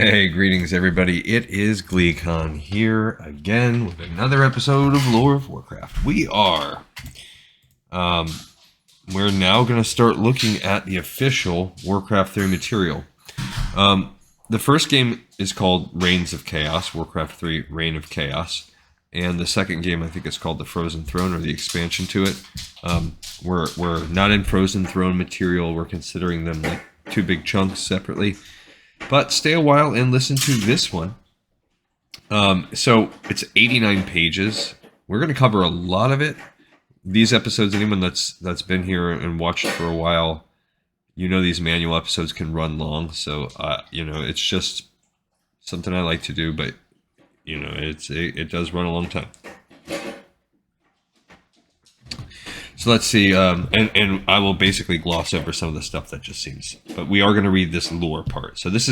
Hey, greetings everybody. It is GleeCon here again with another episode of Lore of Warcraft. We're now going to start looking at the official Warcraft 3 material. The first game is called Reigns of Chaos, Warcraft 3 Reign of Chaos. And the second game, I think, is called the Frozen Throne, or the expansion to it. We're not in Frozen Throne material. We're considering them like two big chunks separately. But stay a while and listen to this one. So it's 89 pages. We're going to cover a lot of it. These episodes, anyone that's been here and watched for a while, you know these manual episodes can run long. So, it's just something I like to do, but, it does run a long time. So let's see, and I will basically gloss over some of the stuff that just seems, but we are going to read this lore part. So this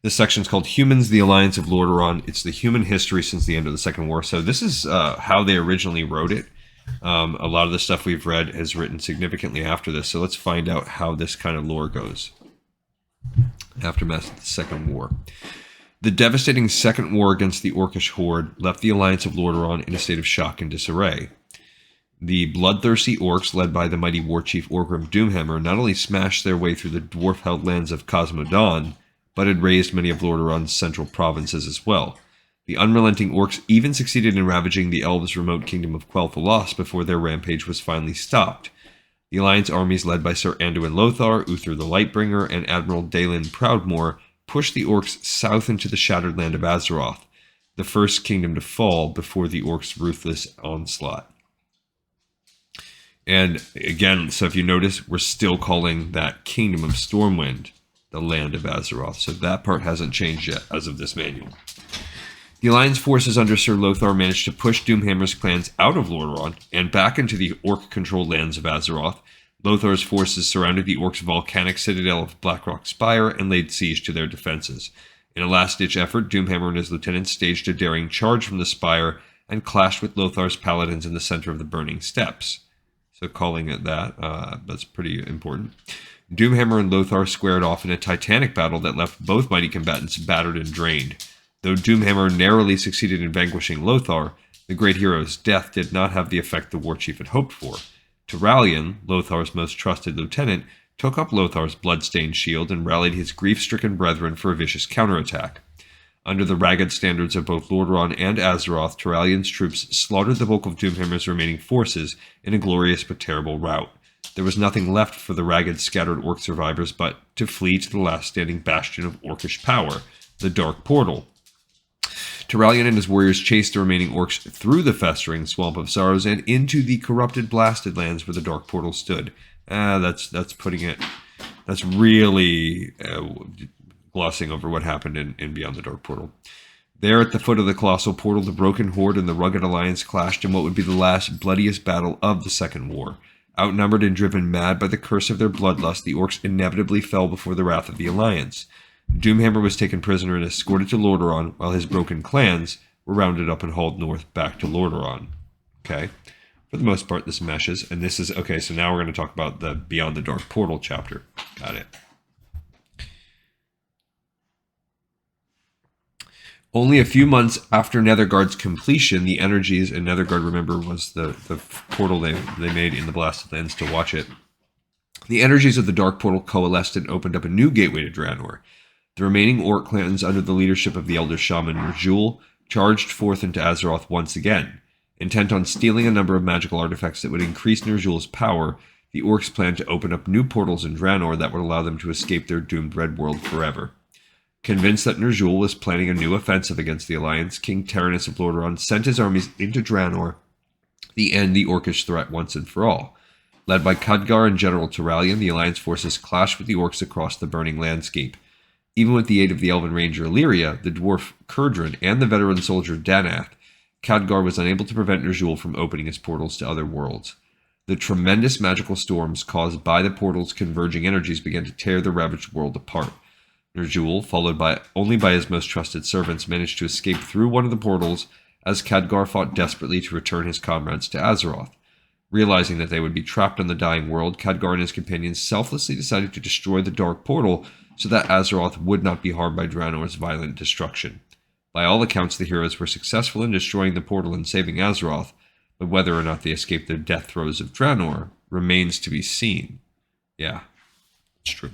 section's called Humans, the Alliance of Lordaeron. It's the human history since the end of the Second War. So this is how they originally wrote it. A lot of the stuff we've read is written significantly after this. So let's find out how this kind of lore goes. Aftermath of the Second War. The devastating Second War against the Orcish Horde left the Alliance of Lordaeron in a state of shock and disarray. The bloodthirsty orcs, led by the mighty war chief Orgrim Doomhammer, not only smashed their way through the dwarf-held lands of Cosmodan, but had razed many of Lordaeron's central provinces as well. The unrelenting orcs even succeeded in ravaging the elves' remote kingdom of Quel'Thalas before their rampage was finally stopped. The Alliance armies led by Sir Anduin Lothar, Uther the Lightbringer, and Admiral Dalen Proudmoore pushed the orcs south into the shattered land of Azeroth, the first kingdom to fall before the orcs' ruthless onslaught. And again, so if you notice, we're still calling that Kingdom of Stormwind the land of Azeroth. So that part hasn't changed yet as of this manual. The Alliance forces under Sir Lothar managed to push Doomhammer's clans out of Lordaeron and back into the orc-controlled lands of Azeroth. Lothar's forces surrounded the orcs' volcanic citadel of Blackrock Spire and laid siege to their defenses. In a last-ditch effort, Doomhammer and his lieutenants staged a daring charge from the spire and clashed with Lothar's paladins in the center of the Burning Steppes. So calling it that, that's pretty important. Doomhammer and Lothar squared off in a titanic battle that left both mighty combatants battered and drained. Though Doomhammer narrowly succeeded in vanquishing Lothar, the great hero's death did not have the effect the war chief had hoped for. Turalyon, Lothar's most trusted lieutenant, took up Lothar's blood-stained shield and rallied his grief-stricken brethren for a vicious counterattack. Under the ragged standards of both Lordaeron and Azeroth, Turalyon's troops slaughtered the bulk of Doomhammer's remaining forces in a glorious but terrible rout. There was nothing left for the ragged, scattered orc survivors but to flee to the last standing bastion of orcish power, the Dark Portal. Turalyon and his warriors chased the remaining orcs through the festering Swamp of Sorrows and into the corrupted blasted lands where the Dark Portal stood. That's putting it... That's really... glossing over what happened in Beyond the Dark Portal. There at the foot of the colossal portal, the broken horde and the rugged alliance clashed in what would be the last bloodiest battle of the Second War. Outnumbered and driven mad by the curse of their bloodlust, the orcs inevitably fell before the wrath of the alliance. Doomhammer was taken prisoner and escorted to Lordaeron, while his broken clans were rounded up and hauled north back to Lordaeron. Okay. For the most part, this meshes. And this is... Okay, so now we're going to talk about the Beyond the Dark Portal chapter. Got it. Only a few months after Netherguard's completion, the energies, and Netherguard, remember, was the portal they made in the Blasted Lands to watch it. The energies of the Dark Portal coalesced and opened up a new gateway to Draenor. The remaining orc clans, under the leadership of the elder shaman Ner'zhul, charged forth into Azeroth once again. Intent on stealing a number of magical artifacts that would increase Ner'zhul's power, the orcs planned to open up new portals in Draenor that would allow them to escape their doomed Red World forever. Convinced that Ner'zhul was planning a new offensive against the Alliance, King Terenas of Lordaeron sent his armies into Draenor to end the Orcish threat once and for all. Led by Khadgar and General Turalyon, the Alliance forces clashed with the orcs across the burning landscape. Even with the aid of the Elven Ranger Illyria, the dwarf Kurdran, and the veteran soldier Danath, Khadgar was unable to prevent Ner'zhul from opening his portals to other worlds. The tremendous magical storms caused by the portal's converging energies began to tear the ravaged world apart. Ner'zhul, followed only by his most trusted servants, managed to escape through one of the portals as Khadgar fought desperately to return his comrades to Azeroth. Realizing that they would be trapped on the dying world, Khadgar and his companions selflessly decided to destroy the Dark Portal so that Azeroth would not be harmed by Draenor's violent destruction. By all accounts, the heroes were successful in destroying the portal and saving Azeroth, but whether or not they escaped the death throes of Draenor remains to be seen. Yeah, it's true.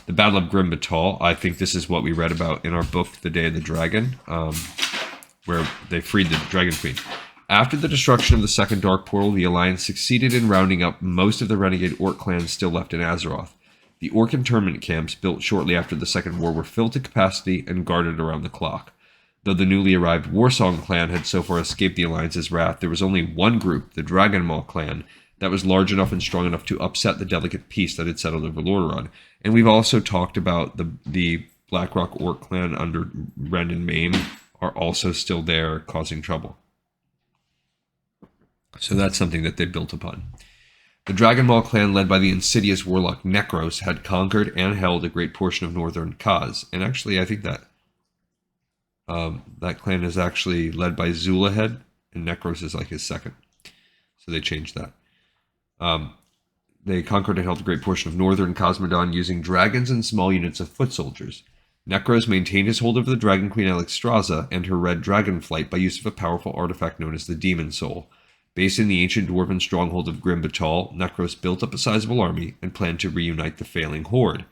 The Battle of Grim Batal, I think this is what we read about in our book, The Day of the Dragon, where they freed the Dragon Queen. After the destruction of the Second Dark Portal, the Alliance succeeded in rounding up most of the renegade Orc clans still left in Azeroth. The Orc internment camps, built shortly after the Second War, were filled to capacity and guarded around the clock. Though the newly arrived Warsong clan had so far escaped the Alliance's wrath, there was only one group, the Dragonmaw clan, that was large enough and strong enough to upset the delicate peace that had settled over Lordaeron. And we've also talked about the Blackrock Orc clan under Ren and Maim are also still there causing trouble. So that's something that they built upon. The Dragonmaw clan, led by the insidious warlock Nekros, had conquered and held a great portion of northern Kaz. And actually, I think that that clan is actually led by Zulahead, and Nekros is like his second. So they changed that. They conquered and held a great portion of northern Cosmodon using dragons and small units of foot soldiers. Nekros maintained his hold over the Dragon Queen Alexstrasza and her red dragonflight by use of a powerful artifact known as the Demon Soul. Based in the ancient dwarven stronghold of Grim Batal, Nekros built up a sizable army and planned to reunite the failing horde.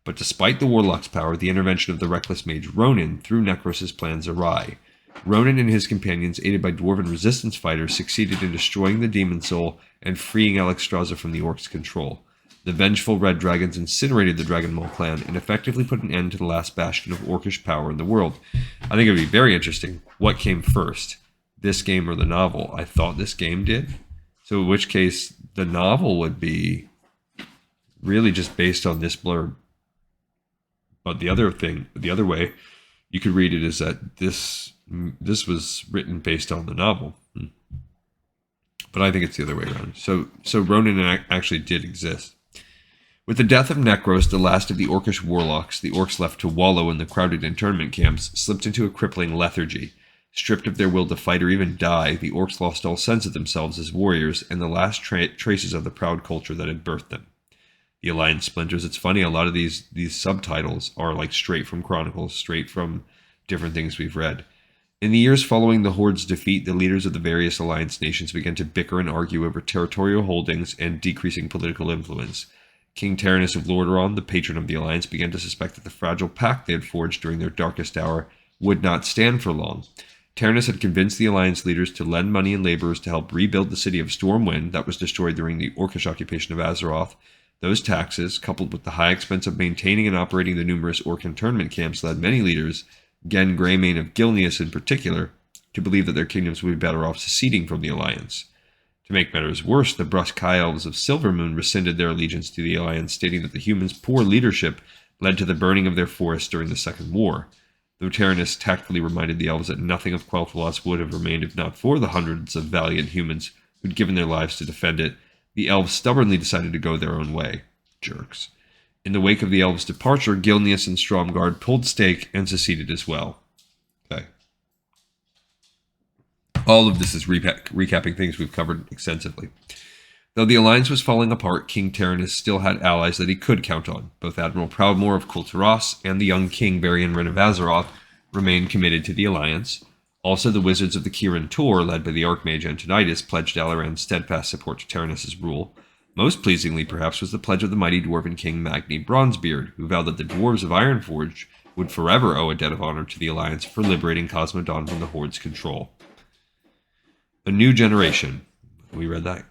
But despite the warlock's power, the intervention of the reckless mage Ronan threw Nekros' plans awry. Ronan and his companions, aided by dwarven resistance fighters, succeeded in destroying the Demon Soul and freeing Alexstrasza from the Orcs' control. The vengeful Red Dragons incinerated the Dragonmaw clan and effectively put an end to the last bastion of Orcish power in the world. I think it would be very interesting what came first, this game or the novel. I thought this game did. So in which case, the novel would be really just based on this blurb. But the other way you could read it is that this was written based on the novel. But I think it's the other way around. So Ronan actually did exist. With the death of Nekros, the last of the Orcish warlocks, the Orcs left to wallow in the crowded internment camps slipped into a crippling lethargy. Stripped of their will to fight or even die, the Orcs lost all sense of themselves as warriors and the last traces of the proud culture that had birthed them. The Alliance splinters. It's funny, a lot of these subtitles are like straight from Chronicles, straight from different things we've read. In the years following the Horde's defeat, the leaders of the various Alliance nations began to bicker and argue over territorial holdings and decreasing political influence. King Tyrannus of Lordaeron, the patron of the Alliance, began to suspect that the fragile pact they had forged during their darkest hour would not stand for long. Tyrannus had convinced the Alliance leaders to lend money and laborers to help rebuild the city of Stormwind that was destroyed during the Orcish occupation of Azeroth. Those taxes, coupled with the high expense of maintaining and operating the numerous Orc internment camps, led many leaders, Gen Greymane of Gilneas in particular, to believe that their kingdoms would be better off seceding from the Alliance. To make matters worse, the brusque High Elves of Silvermoon rescinded their allegiance to the Alliance, stating that the humans' poor leadership led to the burning of their forests during the Second War. Though Tyrannus tactfully reminded the Elves that nothing of Quel'Thalas would have remained if not for the hundreds of valiant humans who'd given their lives to defend it, the Elves stubbornly decided to go their own way. Jerks. In the wake of the Elves' departure, Gilneas and Stromgarde pulled stake and seceded as well. Okay. All of this is recapping things we've covered extensively. Though the Alliance was falling apart, King Tyrannus still had allies that he could count on. Both Admiral Proudmoore of Kul'Tiras and the young King Varian Wrynn of Azeroth remained committed to the Alliance. Also, the wizards of the Kirin Tor, led by the Archmage Antonidas, pledged Dalaran's steadfast support to Tyrannus' rule. Most pleasingly, perhaps, was the pledge of the mighty dwarven king Magni Bronzebeard, who vowed that the dwarves of Ironforge would forever owe a debt of honor to the Alliance for liberating Cosmodon from the Horde's control. A new generation. We read that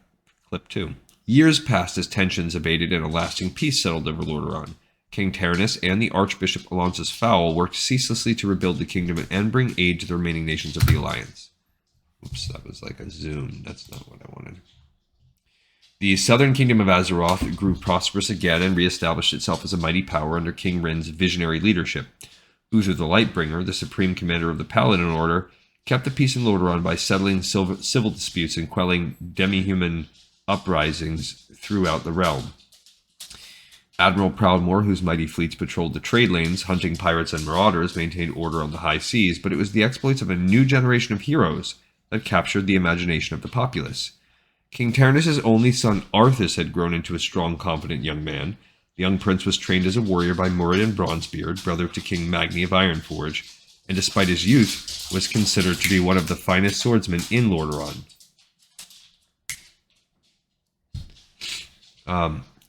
clip too. Years passed as tensions abated and a lasting peace settled over Lordaeron. King Tyrannus and the Archbishop Alonsus Fowl worked ceaselessly to rebuild the kingdom and bring aid to the remaining nations of the Alliance. Oops, that was like a zoom. That's not what I wanted. The southern kingdom of Azeroth grew prosperous again and reestablished itself as a mighty power under King Wrynn's visionary leadership. Uther the Lightbringer, the supreme commander of the Paladin Order, kept the peace in Lordaeron by settling civil disputes and quelling demi-human uprisings throughout the realm. Admiral Proudmoore, whose mighty fleets patrolled the trade lanes, hunting pirates and marauders, maintained order on the high seas, but it was the exploits of a new generation of heroes that captured the imagination of the populace. King Tyrannus' only son Arthas had grown into a strong, confident young man. The young prince was trained as a warrior by Muradin Bronzebeard, brother to King Magni of Ironforge, and despite his youth, was considered to be one of the finest swordsmen in Lordaeron.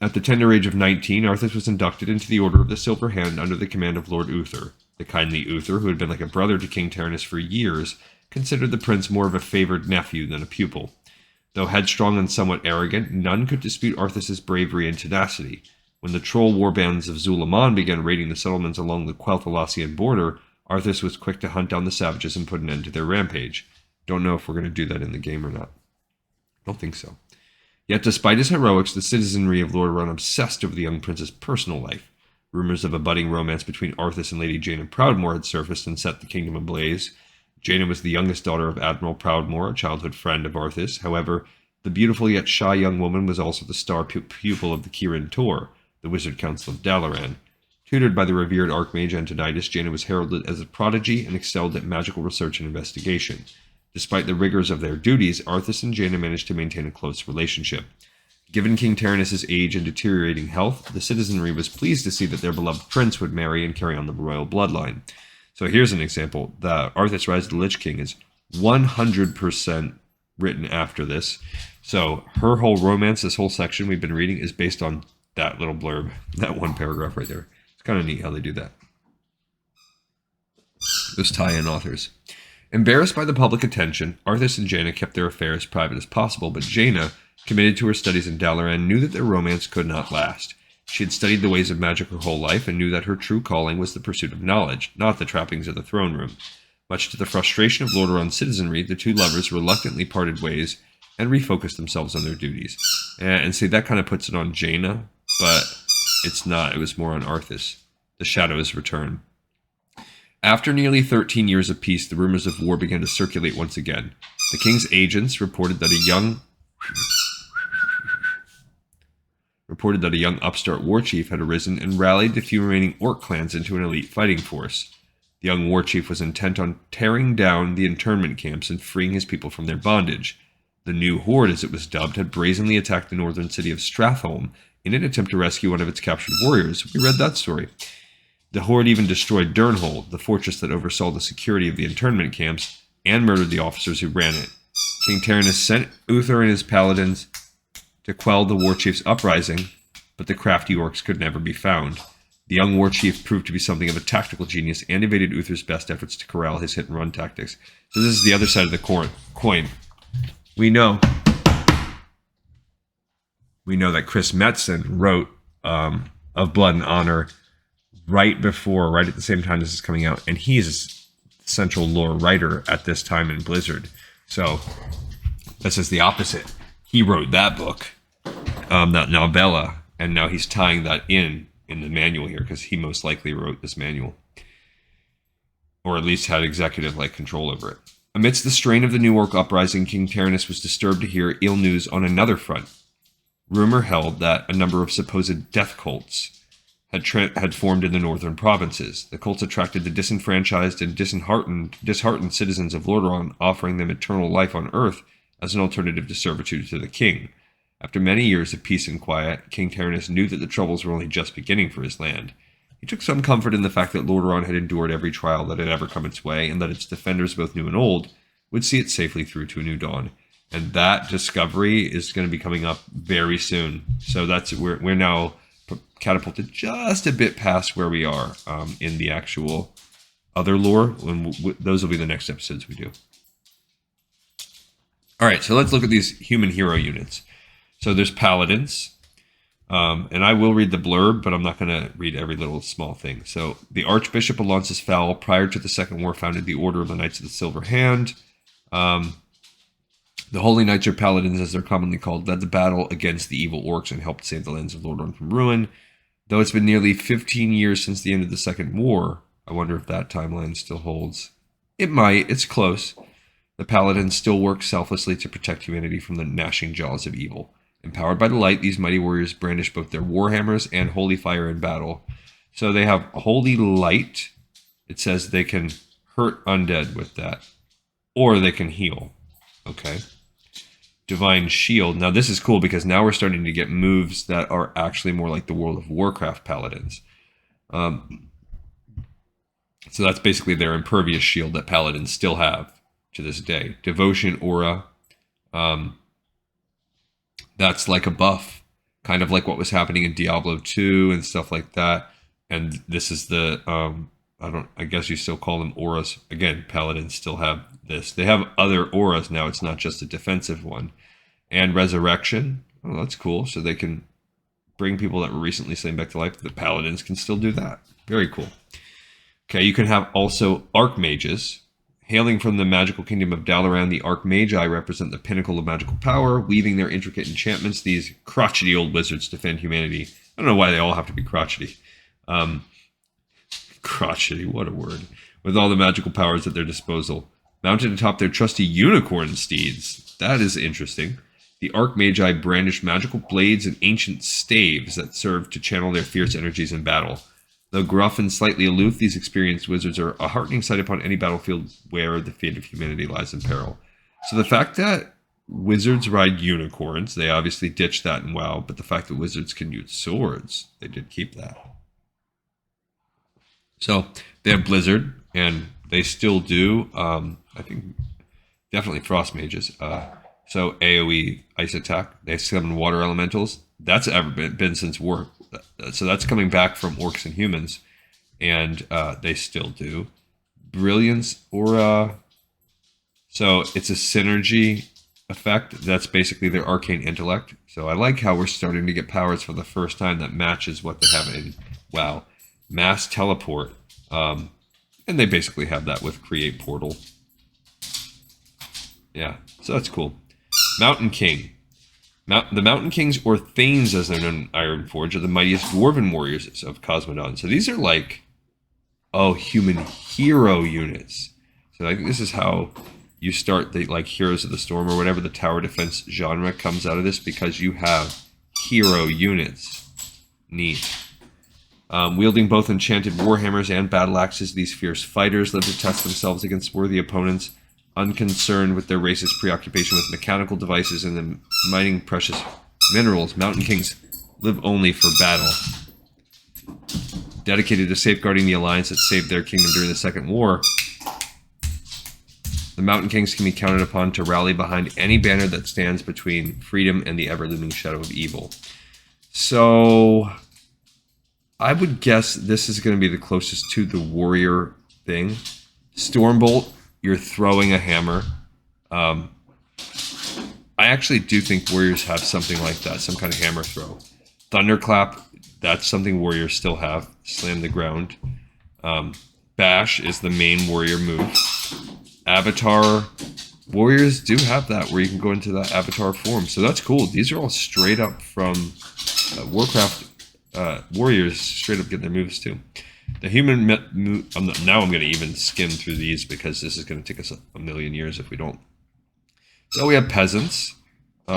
At the tender age of 19, Arthas was inducted into the Order of the Silver Hand under the command of Lord Uther. The kindly Uther, who had been like a brother to King Tyrannus for years, considered the prince more of a favored nephew than a pupil. Though headstrong and somewhat arrogant, none could dispute Arthas's bravery and tenacity. When the troll warbands of Zulaman began raiding the settlements along the Quel'Thelassian border, Arthas was quick to hunt down the savages and put an end to their rampage. Don't know if we're going to do that in the game or not. Don't think so. Yet despite his heroics, the citizenry of Lordaeron obsessed over the young prince's personal life. Rumors of a budding romance between Arthas and Lady Jaina Proudmoore had surfaced and set the kingdom ablaze. Jaina was the youngest daughter of Admiral Proudmoore, a childhood friend of Arthas. However, the beautiful yet shy young woman was also the star pupil of the Kirin Tor, the Wizard Council of Dalaran. Tutored by the revered Archmage Antonidas, Jaina was heralded as a prodigy and excelled at magical research and investigation. Despite the rigors of their duties, Arthas and Jaina managed to maintain a close relationship. Given King Tyrannus' age and deteriorating health, the citizenry was pleased to see that their beloved prince would marry and carry on the royal bloodline. So here's an example. The Arthas Rise of the Lich King is 100% written after this. So her whole romance, this whole section we've been reading, is based on that little blurb, that one paragraph right there. It's kind of neat how they do that. Those tie-in authors. Embarrassed by the public attention, Arthas and Jaina kept their affairs private as possible, but Jaina, committed to her studies in Dalaran, knew that their romance could not last. She had studied the ways of magic her whole life and knew that her true calling was the pursuit of knowledge, not the trappings of the throne room. Much to the frustration of Lordaeron's citizenry, the two lovers reluctantly parted ways and refocused themselves on their duties. And see, that kind of puts it on Jaina, but it's not. It was more on Arthas. The shadows return. After nearly 13 years of peace, the rumors of war began to circulate once again. The king's agents reported that a young upstart war chief had arisen and rallied the few remaining orc clans into an elite fighting force. The young war chief was intent on tearing down the internment camps and freeing his people from their bondage. The New Horde, as it was dubbed, had brazenly attacked the northern city of Stratholme in an attempt to rescue one of its captured warriors. We read that story. The Horde even destroyed Durnhold, the fortress that oversaw the security of the internment camps, and murdered the officers who ran it. King Tyrannus sent Uther and his paladins to quell the war chief's uprising, but the crafty orcs could never be found. The young war chief proved to be something of a tactical genius and evaded Uther's best efforts to corral his hit-and-run tactics. So this is the other side of the coin. We know that Chris Metzen wrote Of Blood and Honor right at the same time this is coming out, and he's a central lore writer at this time in Blizzard. So this is the opposite. He wrote that book, that novella, and now he's tying that in the manual here because he most likely wrote this manual, or at least had executive control over it. Amidst the strain of the New Orc uprising, King Tyrannus was disturbed to hear ill news on another front. Rumor held that a number of supposed death cults had formed in the northern provinces. The cults attracted the disenfranchised and disheartened citizens of Lordaeron, offering them eternal life on Earth as an alternative to servitude to the king. After many years of peace and quiet, King Tyrannus knew that the troubles were only just beginning for his land. He took some comfort in the fact that Lordaeron had endured every trial that had ever come its way, and that its defenders, both new and old, would see it safely through to a new dawn. And that discovery is going to be coming up very soon. So we're now catapulted just a bit past where we are in the actual other lore, and those will be the next episodes we do. All right, so let's look at these human hero units. So there's paladins, and I will read the blurb, but I'm not going to read every little small thing. So the Archbishop Alonsus Fowl, prior to the Second War, founded the Order of the Knights of the Silver Hand. The Holy Knights, or Paladins as they're commonly called, led the battle against the evil orcs and helped save the lands of Lordaeron from ruin. Though it's been nearly 15 years since the end of the Second War, I wonder if that timeline still holds. It might. It's close. The Paladins still work selflessly to protect humanity from the gnashing jaws of evil. Empowered by the light, these mighty warriors brandish both their warhammers and holy fire in battle. So they have holy light. It says they can hurt undead with that, or they can heal. Okay. Divine Shield. Now this is cool because now we're starting to get moves that are actually more like the World of Warcraft paladins. So that's basically their impervious shield that paladins still have to this day. Devotion Aura. That's like a buff, kind of like what was happening in Diablo 2 and stuff like that. And this is the I guess you still call them auras. Again, paladins still have this. They have other auras now. It's not just a defensive one. And Resurrection. Oh, that's cool. So they can bring people that were recently slain back to life. The paladins can still do that. Very cool. Okay, you can have also Archmages. Hailing from the magical kingdom of Dalaran, the Archmagi represent the pinnacle of magical power. Weaving their intricate enchantments, these crotchety old wizards defend humanity. I don't know why they all have to be crotchety. Crotchety, what a word. With all the magical powers at their disposal. Mounted atop their trusty unicorn steeds. That is interesting. The Archmagi brandish magical blades and ancient staves that serve to channel their fierce energies in battle. Though gruff and slightly aloof, these experienced wizards are a heartening sight upon any battlefield where the fate of humanity lies in peril. So the fact that wizards ride unicorns, they obviously ditched that in WoW, but the fact that wizards can use swords, they did keep that. So they have Blizzard, and they still do, I think, definitely Frost Mages. So AoE Ice Attack, they summon Water Elementals. That's ever been since War. So that's coming back from Orcs and Humans, and they still do. Brilliance Aura. So it's a synergy effect. That's basically their Arcane Intellect. So I like how we're starting to get powers for the first time that matches what they have in WoW. Mass Teleport. And they basically have that with Create Portal. Yeah, so that's cool. Mountain King. The Mountain Kings, or Thanes as they're known in Ironforge, are the mightiest dwarven warriors of Cosmodon. So these are like, human hero units. So I think this is how you start the like Heroes of the Storm or whatever the tower defense genre comes out of this, because you have hero units. Neat. Wielding both enchanted warhammers and battle axes, these fierce fighters live to test themselves against worthy opponents, unconcerned with their race's preoccupation with mechanical devices and the mining precious minerals. Mountain Kings live only for battle. Dedicated to safeguarding the alliance that saved their kingdom during the Second War, the Mountain Kings can be counted upon to rally behind any banner that stands between freedom and the ever-looming shadow of evil. So I would guess this is going to be the closest to the warrior thing. Stormbolt, you're throwing a hammer. I actually do think warriors have something like that, some kind of hammer throw. Thunderclap, that's something warriors still have. Slam the ground. Bash is the main warrior move. Avatar, warriors do have that where you can go into that avatar form. So that's cool. These are all straight up from Warcraft warriors, straight up getting their moves too. The human now I'm going to even skim through these because this is going to take us a million years if we don't. So we have peasants. They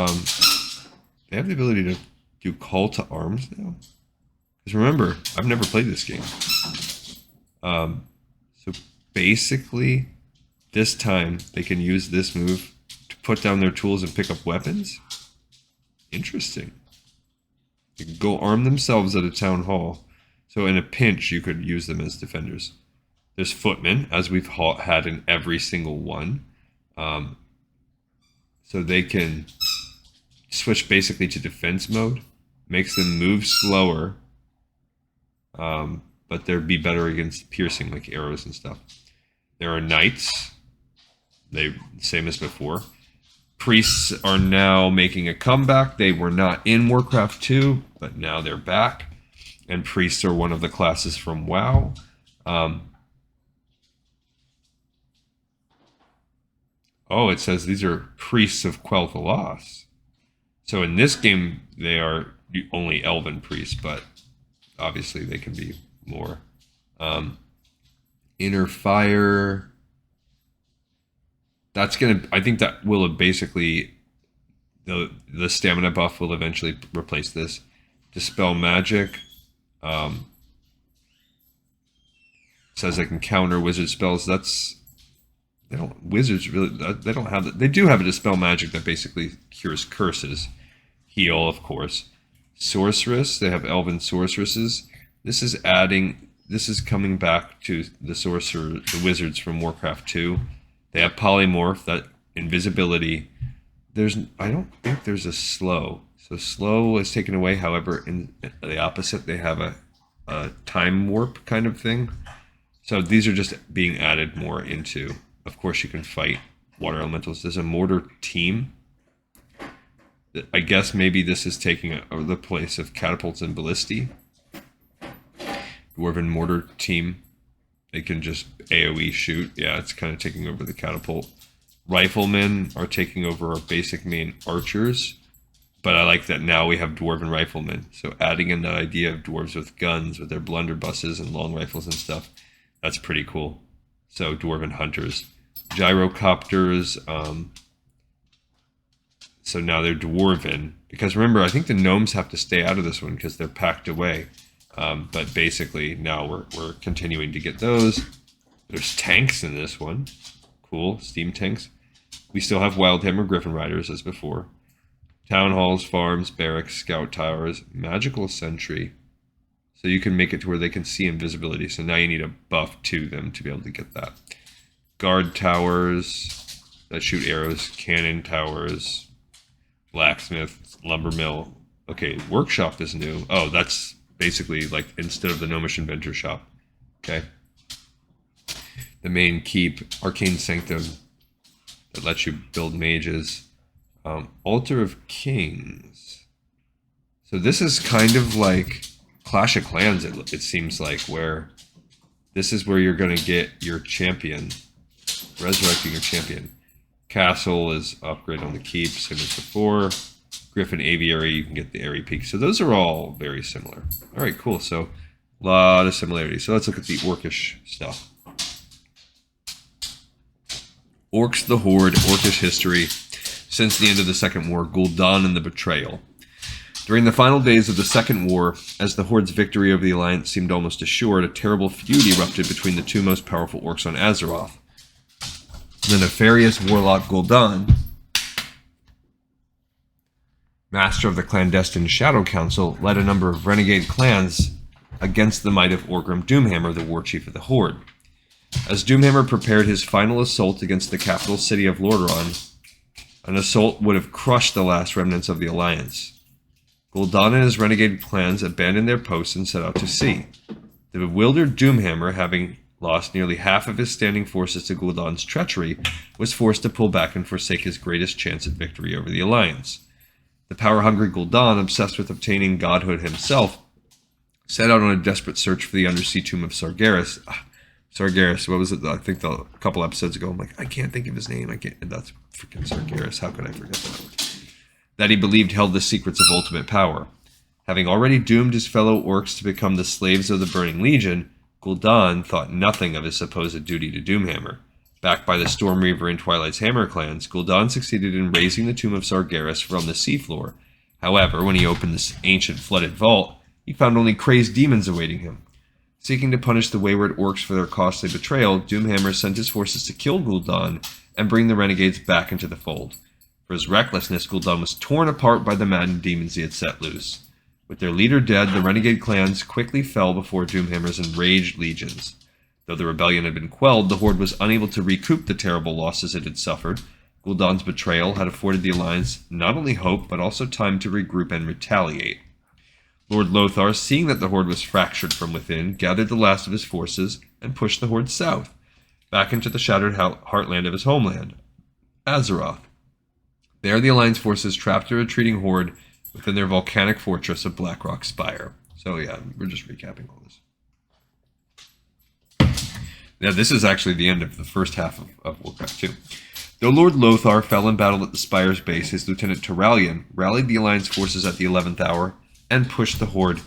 have the ability to do call to arms now. Because remember, I've never played this game. So basically, this time they can use this move to put down their tools and pick up weapons. Interesting. They can go arm themselves at a town hall. So in a pinch, you could use them as defenders. There's footmen, as we've had in every single one. So they can switch basically to defense mode. Makes them move slower. But they'd be better against piercing, like arrows and stuff. There are knights. Same as before. Priests are now making a comeback. They were not in Warcraft 2, but now they're back. And priests are one of the classes from WoW. It says these are priests of Quel'Thalas. So in this game, they are only elven priests, but obviously they can be more. Inner Fire. I think that will basically, the stamina buff will eventually replace this. Dispel Magic. Says I can counter wizard spells. they don't, wizards really, they don't have that. They do have a dispel magic that basically cures curses. Heal, of course. Sorceress, they have elven sorceresses. This is coming back to the wizards from Warcraft 2. They have polymorph, that invisibility. I don't think there's a slow. So slow is taken away. However, in the opposite, they have a time warp kind of thing. So these are just being added more into. Of course, you can fight water elementals. There's a mortar team. I guess maybe this is taking the place of catapults and ballistae. Dwarven mortar team. They can just AoE shoot. Yeah, it's kind of taking over the catapult. Riflemen are taking over our basic main archers. But I like that now we have dwarven riflemen. So adding in that idea of dwarves with guns, with their blunderbusses and long rifles and stuff, that's pretty cool. So dwarven hunters. Gyrocopters. So now they're dwarven. Because remember, I think the gnomes have to stay out of this one because they're packed away. But basically, now we're continuing to get those. There's tanks in this one. Cool, steam tanks. We still have Wildhammer Griffin Riders as before. Town halls, farms, barracks, scout towers, magical sentry. So you can make it to where they can see invisibility. So now you need a buff to them to be able to get that. Guard towers that shoot arrows, cannon towers, blacksmith, lumber mill. Okay, workshop is new. Oh, that's basically like instead of the gnomish inventor shop. Okay. The main keep, arcane sanctum that lets you build mages. Altar of Kings. So this is kind of like Clash of Clans, it seems like, where this is where you're going to get your champion. Resurrecting your champion. Castle is upgrade on the keep, same as before. Griffin Aviary, you can get the Airy Peak. So those are all very similar. All right, cool. So a lot of similarities. So let's look at the Orcish stuff. Orcs the Horde, Orcish history. Since the end of the Second War, Gul'dan and the Betrayal. During the final days of the Second War, as the Horde's victory over the Alliance seemed almost assured, a terrible feud erupted between the two most powerful orcs on Azeroth. The nefarious warlock Gul'dan, master of the clandestine Shadow Council, led a number of renegade clans against the might of Orgrim Doomhammer, the war chief of the Horde. As Doomhammer prepared his final assault against the capital city of Lordaeron, an assault would have crushed the last remnants of the Alliance. Gul'dan and his renegade clans abandoned their posts and set out to sea. The bewildered Doomhammer, having lost nearly half of his standing forces to Gul'dan's treachery, was forced to pull back and forsake his greatest chance at victory over the Alliance. The power-hungry Gul'dan, obsessed with obtaining godhood himself, set out on a desperate search for the undersea tomb of Sargeras. Sargeras, what was it? I think a couple episodes ago, I'm like, I can't think of his name. That's freaking Sargeras. How could I forget that? That he believed held the secrets of ultimate power. Having already doomed his fellow orcs to become the slaves of the Burning Legion, Gul'dan thought nothing of his supposed duty to Doomhammer. Backed by the Stormreaver and Twilight's Hammer clans, Gul'dan succeeded in raising the tomb of Sargeras from the seafloor. However, when he opened this ancient flooded vault, he found only crazed demons awaiting him. Seeking to punish the wayward orcs for their costly betrayal, Doomhammer sent his forces to kill Gul'dan and bring the renegades back into the fold. For his recklessness, Gul'dan was torn apart by the maddened demons he had set loose. With their leader dead, the renegade clans quickly fell before Doomhammer's enraged legions. Though the rebellion had been quelled, the Horde was unable to recoup the terrible losses it had suffered. Gul'dan's betrayal had afforded the Alliance not only hope, but also time to regroup and retaliate. Lord Lothar, seeing that the Horde was fractured from within, gathered the last of his forces and pushed the Horde south, back into the shattered heartland of his homeland, Azeroth. There the Alliance forces trapped a retreating Horde within their volcanic fortress of Blackrock Spire. So yeah, we're just recapping all this. Yeah, this is actually the end of the first half of Warcraft 2. Though Lord Lothar fell in battle at the Spire's base, his lieutenant Turalyon rallied the Alliance forces at the 11th hour and pushed the Horde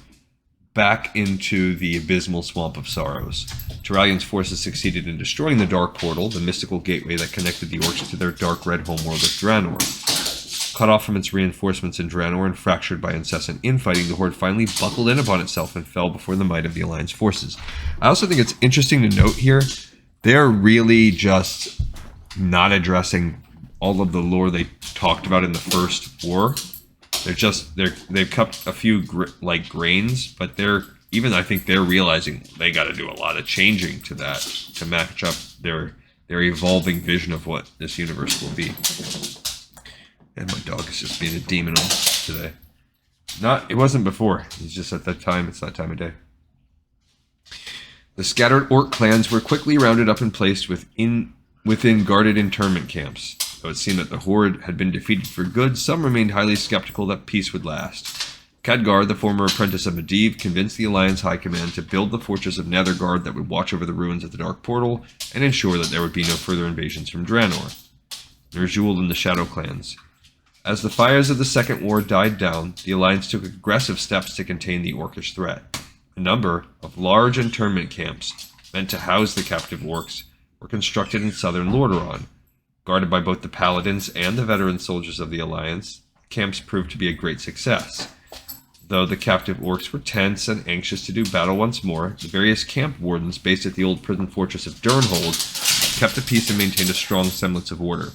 back into the abysmal Swamp of Sorrows. Turalyon's forces succeeded in destroying the Dark Portal, the mystical gateway that connected the orcs to their dark red homeworld of Draenor. Cut off from its reinforcements in Draenor and fractured by incessant infighting, the Horde finally buckled in upon itself and fell before the might of the Alliance forces. I also think it's interesting to note here, they're really just not addressing all of the lore they talked about in the first war. They've kept a few grains, but I think they're realizing they got to do a lot of changing to that to match up their evolving vision of what this universe will be. And my dog is just being a demon today. It wasn't before. It's just at that time. It's that time of day. The scattered orc clans were quickly rounded up and placed within guarded internment camps. Though it seemed that the horde had been defeated for good, some remained highly skeptical that peace would last. Khadgar, the former apprentice of Medivh, convinced the Alliance High Command to build the fortress of Nethergard that would watch over the ruins of the Dark Portal and ensure that there would be no further invasions from Draenor. Ner'zhul and the Shadow Clans. As the fires of the Second War died down, the Alliance took aggressive steps to contain the Orcish threat. A number of large internment camps, meant to house the captive orcs, were constructed in southern Lordaeron. Guarded by both the paladins and the veteran soldiers of the Alliance, camps proved to be a great success. Though the captive orcs were tense and anxious to do battle once more, the various camp wardens based at the old prison fortress of Durnhold kept the peace and maintained a strong semblance of order.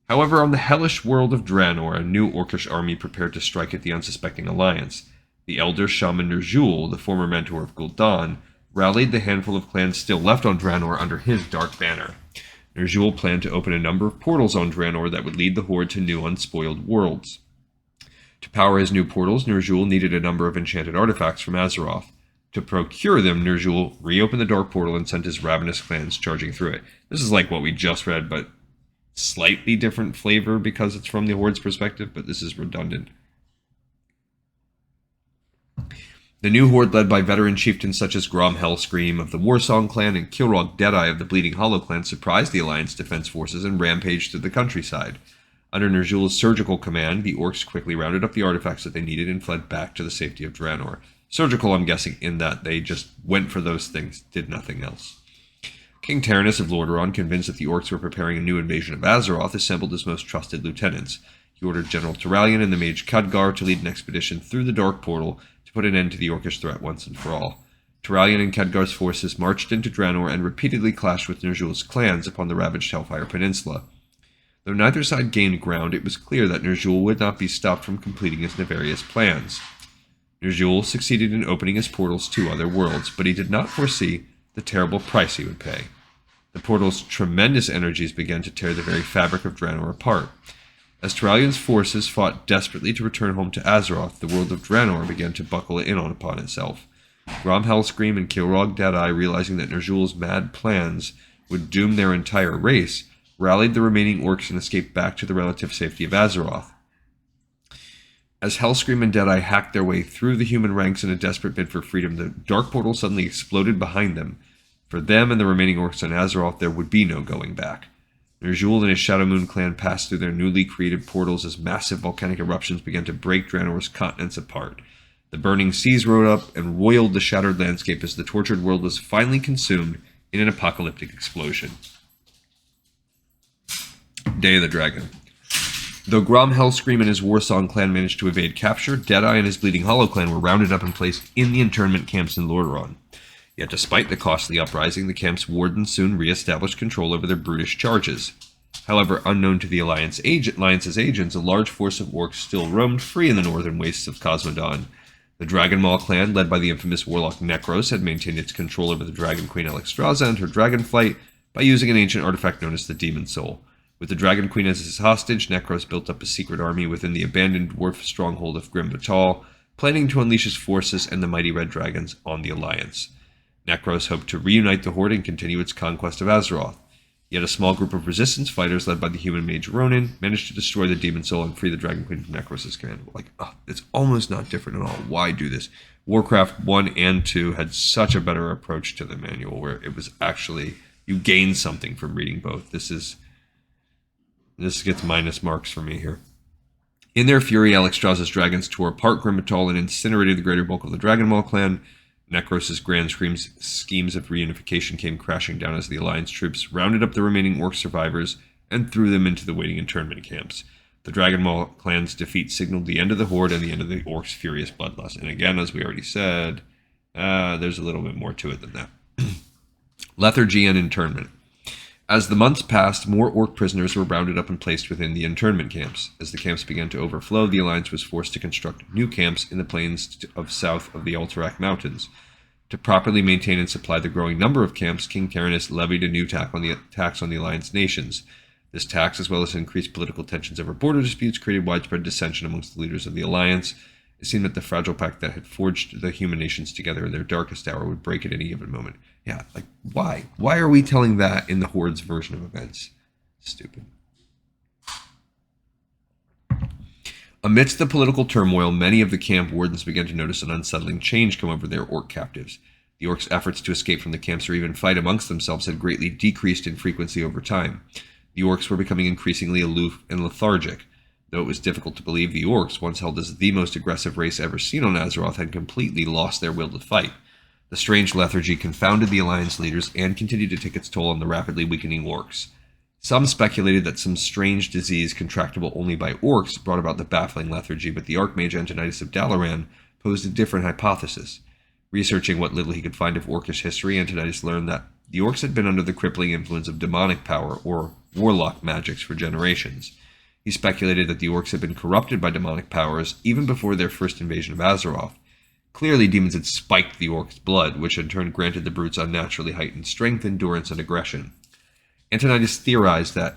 However, on the hellish world of Draenor, a new orcish army prepared to strike at the unsuspecting Alliance. The elder shaman Ner'zhul, the former mentor of Gul'dan, rallied the handful of clans still left on Draenor under his dark banner. Ner'zhul planned to open a number of portals on Draenor that would lead the Horde to new unspoiled worlds. To power his new portals, Ner'zhul needed a number of enchanted artifacts from Azeroth. To procure them, Ner'zhul reopened the Dark Portal and sent his ravenous clans charging through it. This is like what we just read, but slightly different flavor because it's from the Horde's perspective, but this is redundant. The new Horde, led by veteran chieftains such as Grom Hellscream of the Warsong clan and Kilrog Deadeye of the Bleeding Hollow clan, surprised the Alliance defense forces and rampaged through the countryside. Under Ner'zhul's surgical command, the orcs quickly rounded up the artifacts that they needed and fled back to the safety of Draenor. Surgical, I'm guessing, in that they just went for those things, did nothing else. King Taranis of Lordaeron, convinced that the orcs were preparing a new invasion of Azeroth, assembled his most trusted lieutenants. He ordered General Turalyon and the mage Khadgar to lead an expedition through the Dark Portal to put an end to the orcish threat once and for all. Turalyon and Khadgar's forces marched into Draenor and repeatedly clashed with Ner'zhul's clans upon the ravaged Hellfire Peninsula. Though neither side gained ground, it was clear that Ner'zhul would not be stopped from completing his nefarious plans. Ner'zhul succeeded in opening his portals to other worlds, but he did not foresee the terrible price he would pay. The portal's tremendous energies began to tear the very fabric of Draenor apart. As Turalyon's forces fought desperately to return home to Azeroth, the world of Draenor began to buckle in upon itself. Grom Hellscream and Kilrog Deadeye, realizing that Ner'zhul's mad plans would doom their entire race, rallied the remaining orcs and escaped back to the relative safety of Azeroth. As Hellscream and Deadeye hacked their way through the human ranks in a desperate bid for freedom, the Dark Portal suddenly exploded behind them. For them and the remaining orcs on Azeroth, there would be no going back. Ner'zhul and his Shadowmoon clan passed through their newly created portals as massive volcanic eruptions began to break Draenor's continents apart. The burning seas rose up and roiled the shattered landscape as the tortured world was finally consumed in an apocalyptic explosion. Day of the Dragon. Though Grom Hellscream and his Warsong clan managed to evade capture, Deadeye and his Bleeding Hollow clan were rounded up and placed in the internment camps in Lordaeron. Yet despite the costly uprising, the camp's wardens soon re-established control over their brutish charges. However, unknown to the Alliance's agents, a large force of orcs still roamed free in the northern wastes of Cosmodon. The Dragon Maw clan, led by the infamous warlock Nekros, had maintained its control over the Dragon Queen Alexstrasza and her dragonflight by using an ancient artifact known as the Demon Soul. With the Dragon Queen as his hostage, Nekros built up a secret army within the abandoned dwarf stronghold of Grim Batal, planning to unleash his forces and the mighty red dragons on the Alliance. Nekros hoped to reunite the Horde and continue its conquest of Azeroth. Yet a small group of resistance fighters led by the human mage Ronin managed to destroy the Demon Soul and free the Dragon Queen from Nekros' command. It's almost not different at all. Why do this? Warcraft 1 and 2 had such a better approach to the manual where it was actually, you gain something from reading both. This gets minus marks for me here. In their fury, Alexstrasza's dragons tore apart Grim Batal and incinerated the greater bulk of the Dragon Maw clan. Nekros' grand schemes of reunification came crashing down as the Alliance troops rounded up the remaining orc survivors and threw them into the waiting internment camps. The Dragon Maw clan's defeat signaled the end of the Horde and the end of the orcs' furious bloodlust. And again, as we already said, there's a little bit more to it than that. Lethargy and internment. As the months passed, more Orc prisoners were rounded up and placed within the internment camps. As the camps began to overflow, the Alliance was forced to construct new camps in the plains of south of the Alterac Mountains. To properly maintain and supply the growing number of camps, King Taranis levied a new tax on the Alliance nations. This tax, as well as increased political tensions over border disputes, created widespread dissension amongst the leaders of the Alliance. It seemed that the fragile pact that had forged the human nations together in their darkest hour would break at any given moment. Yeah, like, why? Why are we telling that in the Horde's version of events? Stupid. Amidst the political turmoil, many of the camp wardens began to notice an unsettling change come over their Orc captives. The Orcs' efforts to escape from the camps or even fight amongst themselves had greatly decreased in frequency over time. The Orcs were becoming increasingly aloof and lethargic. Though it was difficult to believe, the Orcs, once held as the most aggressive race ever seen on Azeroth, had completely lost their will to fight. The strange lethargy confounded the Alliance leaders and continued to take its toll on the rapidly weakening Orcs. Some speculated that some strange disease contractable only by Orcs brought about the baffling lethargy, but the Archmage Antonidas of Dalaran posed a different hypothesis. Researching what little he could find of Orcish history, Antonidas learned that the Orcs had been under the crippling influence of demonic power, or warlock magics, for generations. He speculated that the Orcs had been corrupted by demonic powers even before their first invasion of Azeroth. Clearly, demons had spiked the Orcs' blood, which in turn granted the brutes unnaturally heightened strength, endurance, and aggression. Antonidas theorized that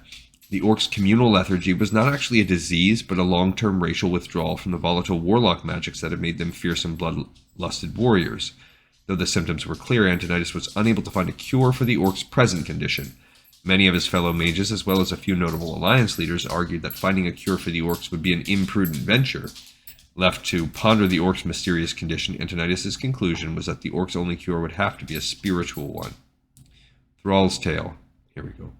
the Orcs' communal lethargy was not actually a disease, but a long-term racial withdrawal from the volatile warlock magics that had made them fearsome, bloodlusted warriors. Though the symptoms were clear, Antonidas was unable to find a cure for the Orcs' present condition. Many of his fellow mages, as well as a few notable Alliance leaders, argued that finding a cure for the Orcs would be an imprudent venture. Left to ponder the Orcs' mysterious condition, Antonidas' conclusion was that the Orcs' only cure would have to be a spiritual one. Thrall's Tale. Here we go.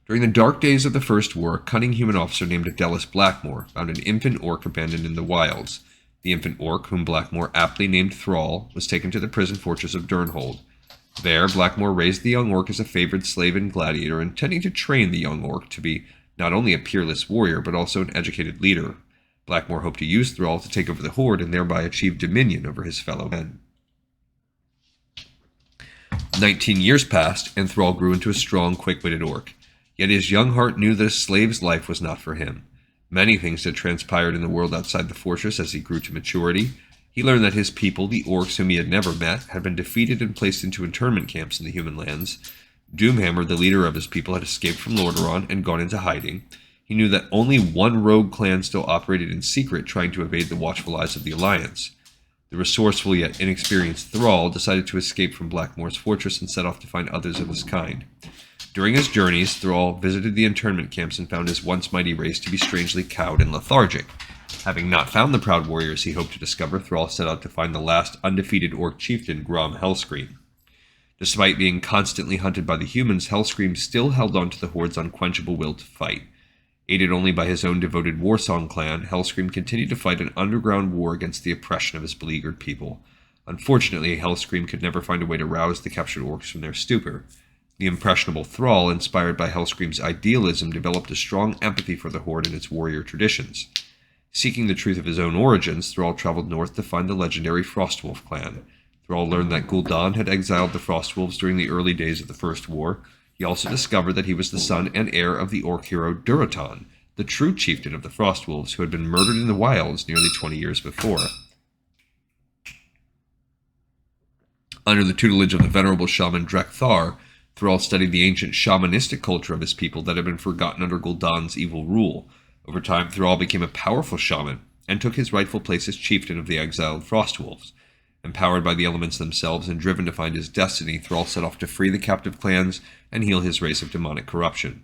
During the dark days of the First War, a cunning human officer named Adelis Blackmore found an infant Orc abandoned in the wilds. The infant Orc, whom Blackmore aptly named Thrall, was taken to the prison fortress of Durnhold. There, Blackmore raised the young Orc as a favored slave and gladiator, intending to train the young Orc to be not only a peerless warrior, but also an educated leader. Blackmore hoped to use Thrall to take over the Horde and thereby achieve dominion over his fellow men. 19 years passed, and Thrall grew into a strong, quick-witted Orc. Yet his young heart knew that a slave's life was not for him. Many things had transpired in the world outside the fortress as he grew to maturity. He learned that his people, the Orcs whom he had never met, had been defeated and placed into internment camps in the human lands. Doomhammer, the leader of his people, had escaped from Lordaeron and gone into hiding. He knew that only one rogue clan still operated in secret, trying to evade the watchful eyes of the Alliance. The resourceful yet inexperienced Thrall decided to escape from Blackmore's fortress and set off to find others of his kind. During his journeys, Thrall visited the internment camps and found his once mighty race to be strangely cowed and lethargic. Having not found the proud warriors he hoped to discover, Thrall set out to find the last undefeated Orc chieftain, Grom Hellscream. Despite being constantly hunted by the humans, Hellscream still held on to the Horde's unquenchable will to fight. Aided only by his own devoted Warsong clan, Hellscream continued to fight an underground war against the oppression of his beleaguered people. Unfortunately, Hellscream could never find a way to rouse the captured Orcs from their stupor. The impressionable Thrall, inspired by Hellscream's idealism, developed a strong empathy for the Horde and its warrior traditions. Seeking the truth of his own origins, Thrall traveled north to find the legendary Frostwolf clan. Thrall learned that Gul'dan had exiled the Frostwolves during the early days of the First War. He also discovered that he was the son and heir of the Orc hero Durotan, the true chieftain of the Frostwolves, who had been murdered in the wilds nearly 20 years before. Under the tutelage of the venerable shaman Drekthar, Thrall studied the ancient shamanistic culture of his people that had been forgotten under Gul'dan's evil rule. Over time, Thrall became a powerful shaman and took his rightful place as chieftain of the exiled Frostwolves. Empowered by the elements themselves and driven to find his destiny, Thrall set off to free the captive clans and heal his race of demonic corruption.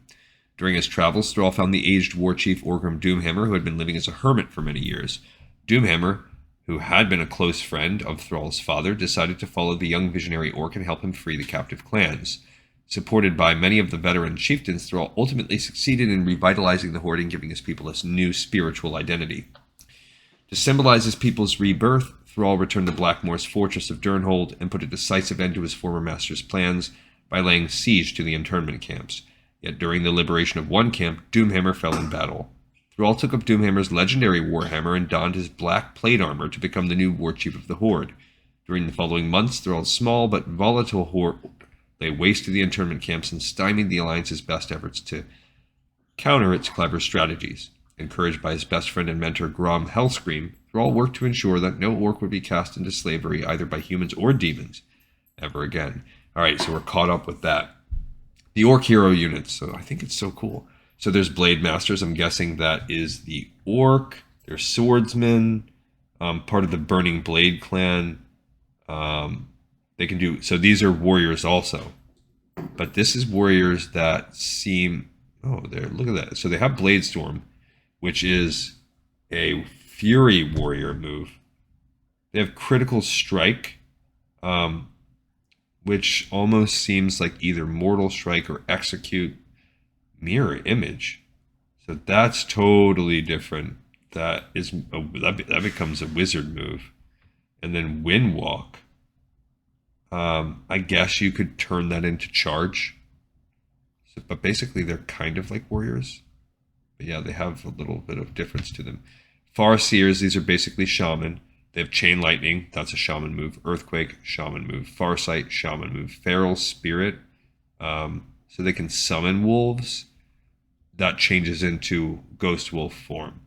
During his travels, Thrall found the aged war chief Orgrim Doomhammer, who had been living as a hermit for many years. Doomhammer, who had been a close friend of Thrall's father, decided to follow the young visionary Orc and help him free the captive clans. Supported by many of the veteran chieftains, Thrall ultimately succeeded in revitalizing the Horde and giving his people a new spiritual identity. To symbolize his people's rebirth, Thrall returned to Blackmore's fortress of Durnhold and put a decisive end to his former master's plans by laying siege to the internment camps. Yet during the liberation of one camp, Doomhammer fell in battle. Thrall took up Doomhammer's legendary warhammer and donned his black plate armor to become the new war chief of the Horde. During the following months, Thrall's small but volatile Horde lay waste to the internment camps and stymie the Alliance's best efforts to counter its clever strategies. Encouraged by his best friend and mentor Grom Hellscream, Thrall worked to ensure that no orc would be cast into slavery either by humans or demons ever again. All right, so we're caught up with that. The orc hero units. So I think it's so cool. So there's Blade Masters. I'm guessing that is the orc. There's swordsmen, part of the Burning Blade clan. They can do so. These are warriors also, but this is warriors that seem. Oh, there! Look at that. So they have Blade Storm, which is a Fury warrior move. They have Critical Strike, which almost seems like either Mortal Strike or Execute. Mirror Image. So that's totally different. That becomes a wizard move. And then Windwalk. I guess you could turn that into Charge. So, but basically they're kind of like warriors. But yeah, they have a little bit of difference to them. Farseers, these are basically shaman. They have Chain Lightning, that's a shaman move. Earthquake, shaman move. Farsight, shaman move. Feral Spirit, so they can summon wolves. That changes into Ghost Wolf form.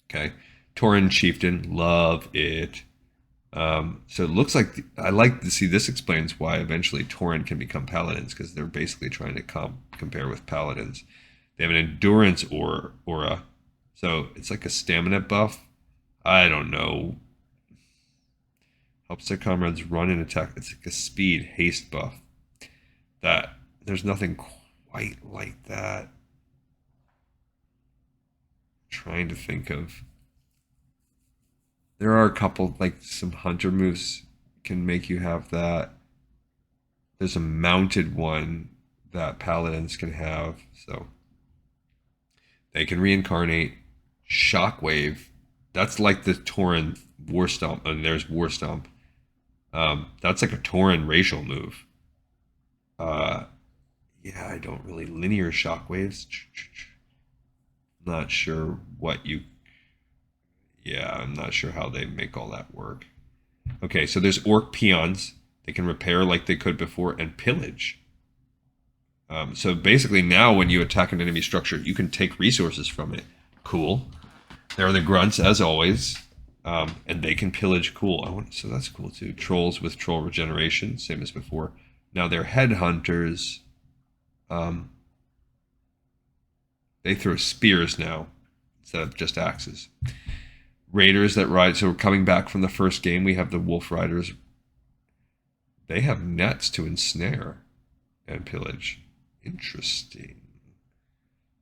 Okay. Tauren Chieftain, love it. So it looks like, I like to see, this explains why eventually Tauren can become paladins, because they're basically trying to compare with paladins. They have an endurance aura. So it's like a stamina buff. I don't know. Helps their comrades run and attack. It's like a speed haste buff. That there's nothing quite like that. Trying to think of. There are a couple, like some hunter moves can make you have that. There's a mounted one that paladins can have, so they can reincarnate. Shockwave, that's like the Tauren War Stomp, and there's War Stomp. That's like a Tauren racial move. Yeah, I don't really linear shockwaves. Not sure what you. Yeah, I'm not sure how they make all that work. Okay, so there's orc peons. They can repair like they could before and pillage. So basically now when you attack an enemy structure, you can take resources from it. Cool. There are the grunts as always, and they can pillage. Cool. So that's cool too. Trolls with troll regeneration, same as before. Now they're headhunters. They throw spears now instead of just axes. Raiders that ride. So we're coming back from the first game. We have the Wolf Riders. They have nets to ensnare and pillage. Interesting.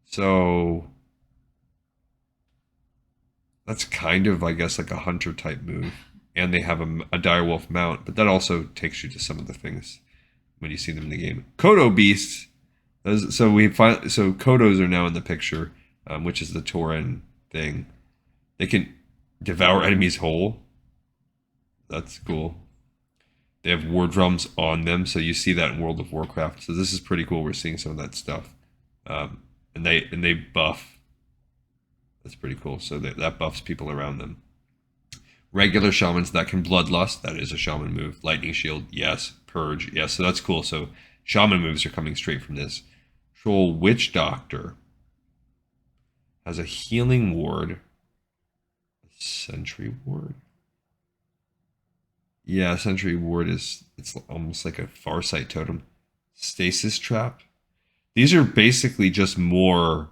So that's kind of, I guess, like a hunter type move. And they have a direwolf mount, but that also takes you to some of the things when you see them in the game. Kodo beasts. So Kodos are now in the picture, which is the Tauren thing. They can devour enemies whole. That's cool. They have war drums on them, so you see that in World of Warcraft. So this is pretty cool. We're seeing some of that stuff, and they buff. That's pretty cool. So that buffs people around them. Regular shamans that can bloodlust. That is a shaman move. Lightning shield, yes. Purge, yes. So that's cool. So shaman moves are coming straight from this. Troll Witch Doctor has a healing ward. A sentry ward. Yeah, Sentry Ward it's almost like a Farsight totem. Stasis Trap. These are basically just more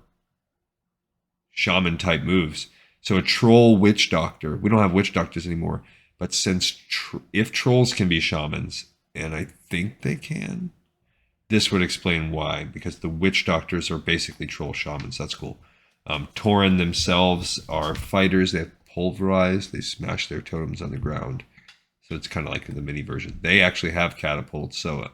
shaman type moves. So a Troll Witch Doctor. We don't have Witch Doctors anymore. But since if trolls can be shamans, and I think they can, this would explain why. Because the Witch Doctors are basically troll shamans. That's cool. Tauren themselves are fighters. They have pulverized. They smash their totems on the ground. So it's kind of like the mini version. They actually have catapults. So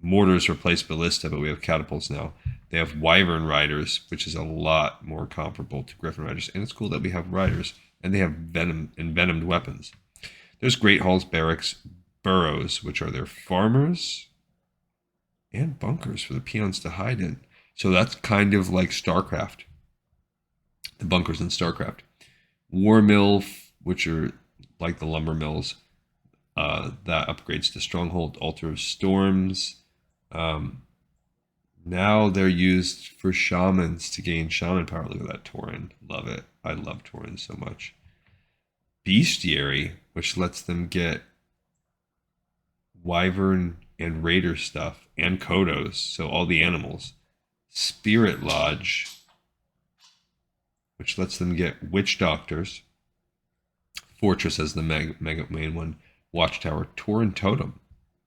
mortars replace ballista, but we have catapults now. They have Wyvern Riders, which is a lot more comparable to Griffin Riders. And it's cool that we have riders. And they have envenomed weapons. There's Great Hall's Barracks Burrows, which are their farmers. And bunkers for the peons to hide in. So that's kind of like StarCraft. The bunkers in StarCraft. War Mill, which are like the lumber mills. That upgrades to Stronghold, Altar of Storms. Now they're used for shamans to gain shaman power. Look at that Tauren. Love it. I love Tauren so much. Bestiary, which lets them get Wyvern and Raider stuff and Kodos, so all the animals. Spirit Lodge, which lets them get Witch Doctors. Fortress as the mega main one. Watchtower, Tauren Totem,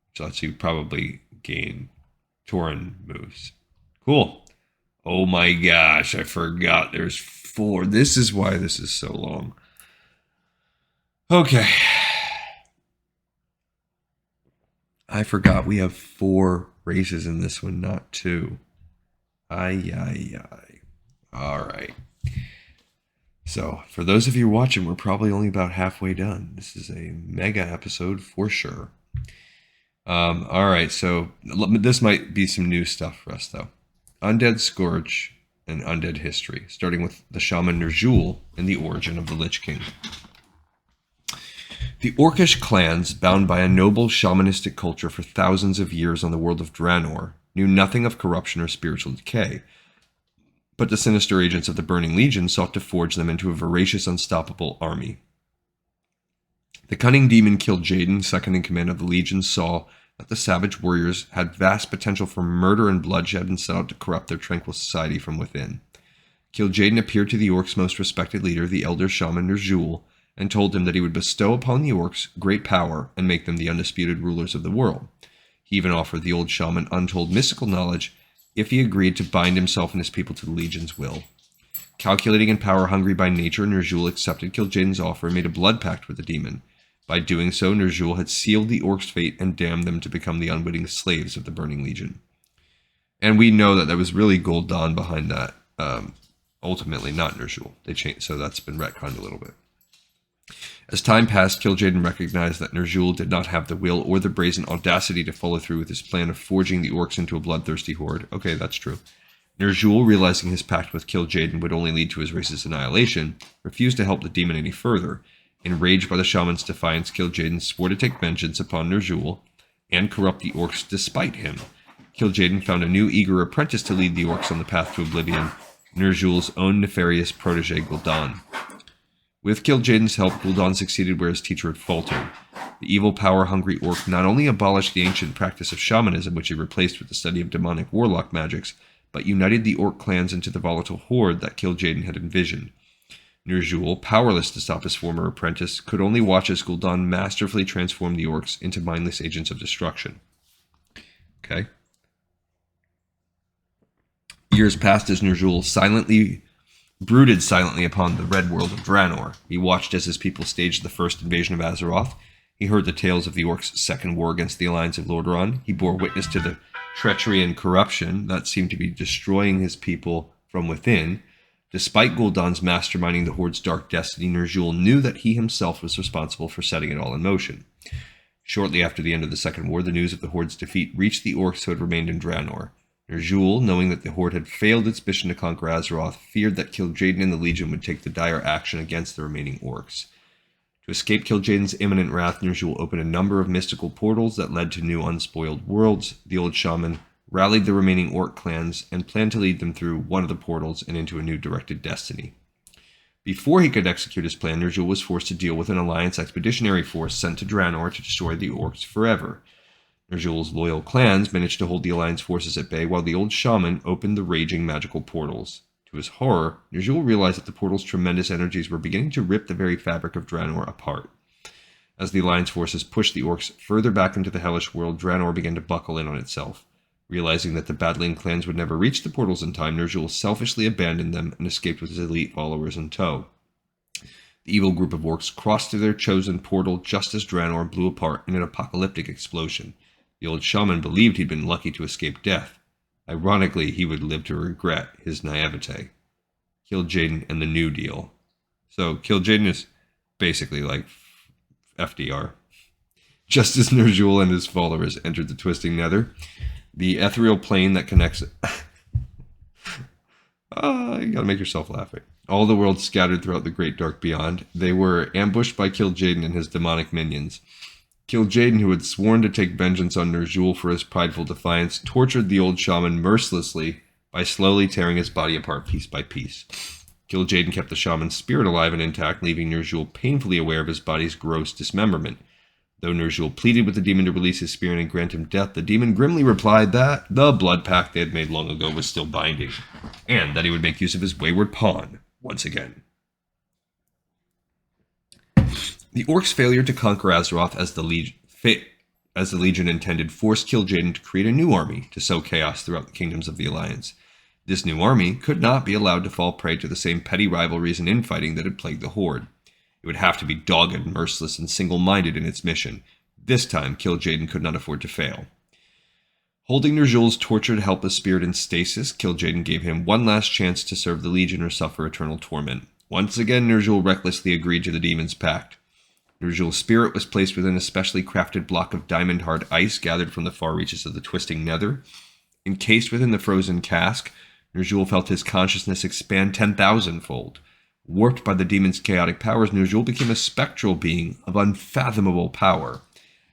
which lets you probably gain Tauren moves. Cool. Oh my gosh, I forgot there's 4. This is why this is so long. Okay. I forgot we have 4 races in this one, not 2. Ay. All right. So, for those of you watching, we're probably only about halfway done. This is a mega episode for sure. All right, so this might be some new stuff for us, though. Undead Scourge and Undead History, starting with the Shaman Ner'zhul and the origin of the Lich King. The Orcish clans, bound by a noble shamanistic culture for thousands of years on the world of Draenor, knew nothing of corruption or spiritual decay, but the sinister agents of the Burning Legion sought to forge them into a voracious, unstoppable army. The cunning demon Kil'jaeden, second in command of the Legion, saw that the savage warriors had vast potential for murder and bloodshed and set out to corrupt their tranquil society from within. Kil'jaeden appeared to the Orcs' most respected leader, the elder Shaman Ner'zhul, and told him that he would bestow upon the Orcs great power and make them the undisputed rulers of the world. He even offered the old shaman untold mystical knowledge if he agreed to bind himself and his people to the Legion's will. Calculating and power-hungry by nature, Ner'zhul accepted Kil'jaeden's offer and made a blood pact with the demon. By doing so, Ner'zhul had sealed the Orcs' fate and damned them to become the unwitting slaves of the Burning Legion. And we know that there was really Gul'dan behind that. Ultimately, not Ner'zhul. They changed, so that's been retconned a little bit. As time passed, Kil'jaeden recognized that Ner'zhul did not have the will or the brazen audacity to follow through with his plan of forging the Orcs into a bloodthirsty horde. Okay, that's true. Ner'zhul, realizing his pact with Kil'jaeden would only lead to his race's annihilation, refused to help the demon any further. Enraged by the shaman's defiance, Kil'jaeden swore to take vengeance upon Ner'zhul and corrupt the Orcs despite him. Kil'jaeden found a new eager apprentice to lead the Orcs on the path to oblivion, Ner'zhul's own nefarious protege Gul'dan. With Kil'jaeden's help, Gul'dan succeeded where his teacher had faltered. The evil, power-hungry Orc not only abolished the ancient practice of shamanism, which he replaced with the study of demonic warlock magics, but united the Orc clans into the volatile horde that Kil'jaeden had envisioned. Ner'zhul, powerless to stop his former apprentice, could only watch as Gul'dan masterfully transformed the Orcs into mindless agents of destruction. Okay. Years passed as Ner'zhul brooded silently upon the red world of Draenor. He watched as his people staged the first invasion of Azeroth. He heard the tales of the Orcs' second war against the Alliance of Lordaeron. He bore witness to the treachery and corruption that seemed to be destroying his people from within. Despite Gul'dan's masterminding the Horde's dark destiny, Ner'zhul knew that he himself was responsible for setting it all in motion. Shortly after the end of the Second War, the news of the Horde's defeat reached the Orcs who had remained in Draenor. Ner'zhul, knowing that the Horde had failed its mission to conquer Azeroth, feared that Kil'jaeden and the Legion would take the dire action against the remaining Orcs. To escape Kil'jaeden's imminent wrath, Ner'zhul opened a number of mystical portals that led to new unspoiled worlds. The old shaman rallied the remaining Orc clans and planned to lead them through one of the portals and into a new directed destiny. Before he could execute his plan, Ner'zhul was forced to deal with an Alliance expeditionary force sent to Draenor to destroy the Orcs forever. Ner'zhul's loyal clans managed to hold the Alliance forces at bay while the old shaman opened the raging magical portals. To his horror, Ner'zhul realized that the portal's tremendous energies were beginning to rip the very fabric of Draenor apart. As the Alliance forces pushed the Orcs further back into the hellish world, Draenor began to buckle in on itself. Realizing that the battling clans would never reach the portals in time, Ner'zhul selfishly abandoned them and escaped with his elite followers in tow. The evil group of Orcs crossed through their chosen portal just as Draenor blew apart in an apocalyptic explosion. The old shaman believed he'd been lucky to escape death. Ironically, he would live to regret his naivete. Kil'jaeden and the New Deal. So Kil'jaeden is basically like FDR. Just as Ner'zhul and his followers entered the twisting nether, the ethereal plane that connects... you gotta make yourself laughing. All the worlds scattered throughout the great dark beyond. They were ambushed by Kil'jaeden and his demonic minions. Kil'jaeden, who had sworn to take vengeance on Ner'zhul for his prideful defiance, tortured the old shaman mercilessly by slowly tearing his body apart piece by piece. Kil'jaeden kept the shaman's spirit alive and intact, leaving Ner'zhul painfully aware of his body's gross dismemberment. Though Ner'zhul pleaded with the demon to release his spirit and grant him death, the demon grimly replied that the blood pact they had made long ago was still binding, and that he would make use of his wayward pawn once again. The Orcs' failure to conquer Azeroth as the Legion intended forced Kil'jaeden to create a new army to sow chaos throughout the kingdoms of the Alliance. This new army could not be allowed to fall prey to the same petty rivalries and infighting that had plagued the Horde. It would have to be dogged, merciless, and single-minded in its mission. This time, Kil'jaeden could not afford to fail. Holding Ner'zhul's tortured, helpless spirit in stasis, Kil'jaeden gave him one last chance to serve the Legion or suffer eternal torment. Once again, Ner'zhul recklessly agreed to the demon's pact. Ner'zhul's spirit was placed within a specially crafted block of diamond-hard ice gathered from the far reaches of the twisting nether. Encased within the frozen cask, Ner'zhul felt his consciousness expand 10,000-fold. Warped by the demon's chaotic powers, Ner'zhul became a spectral being of unfathomable power.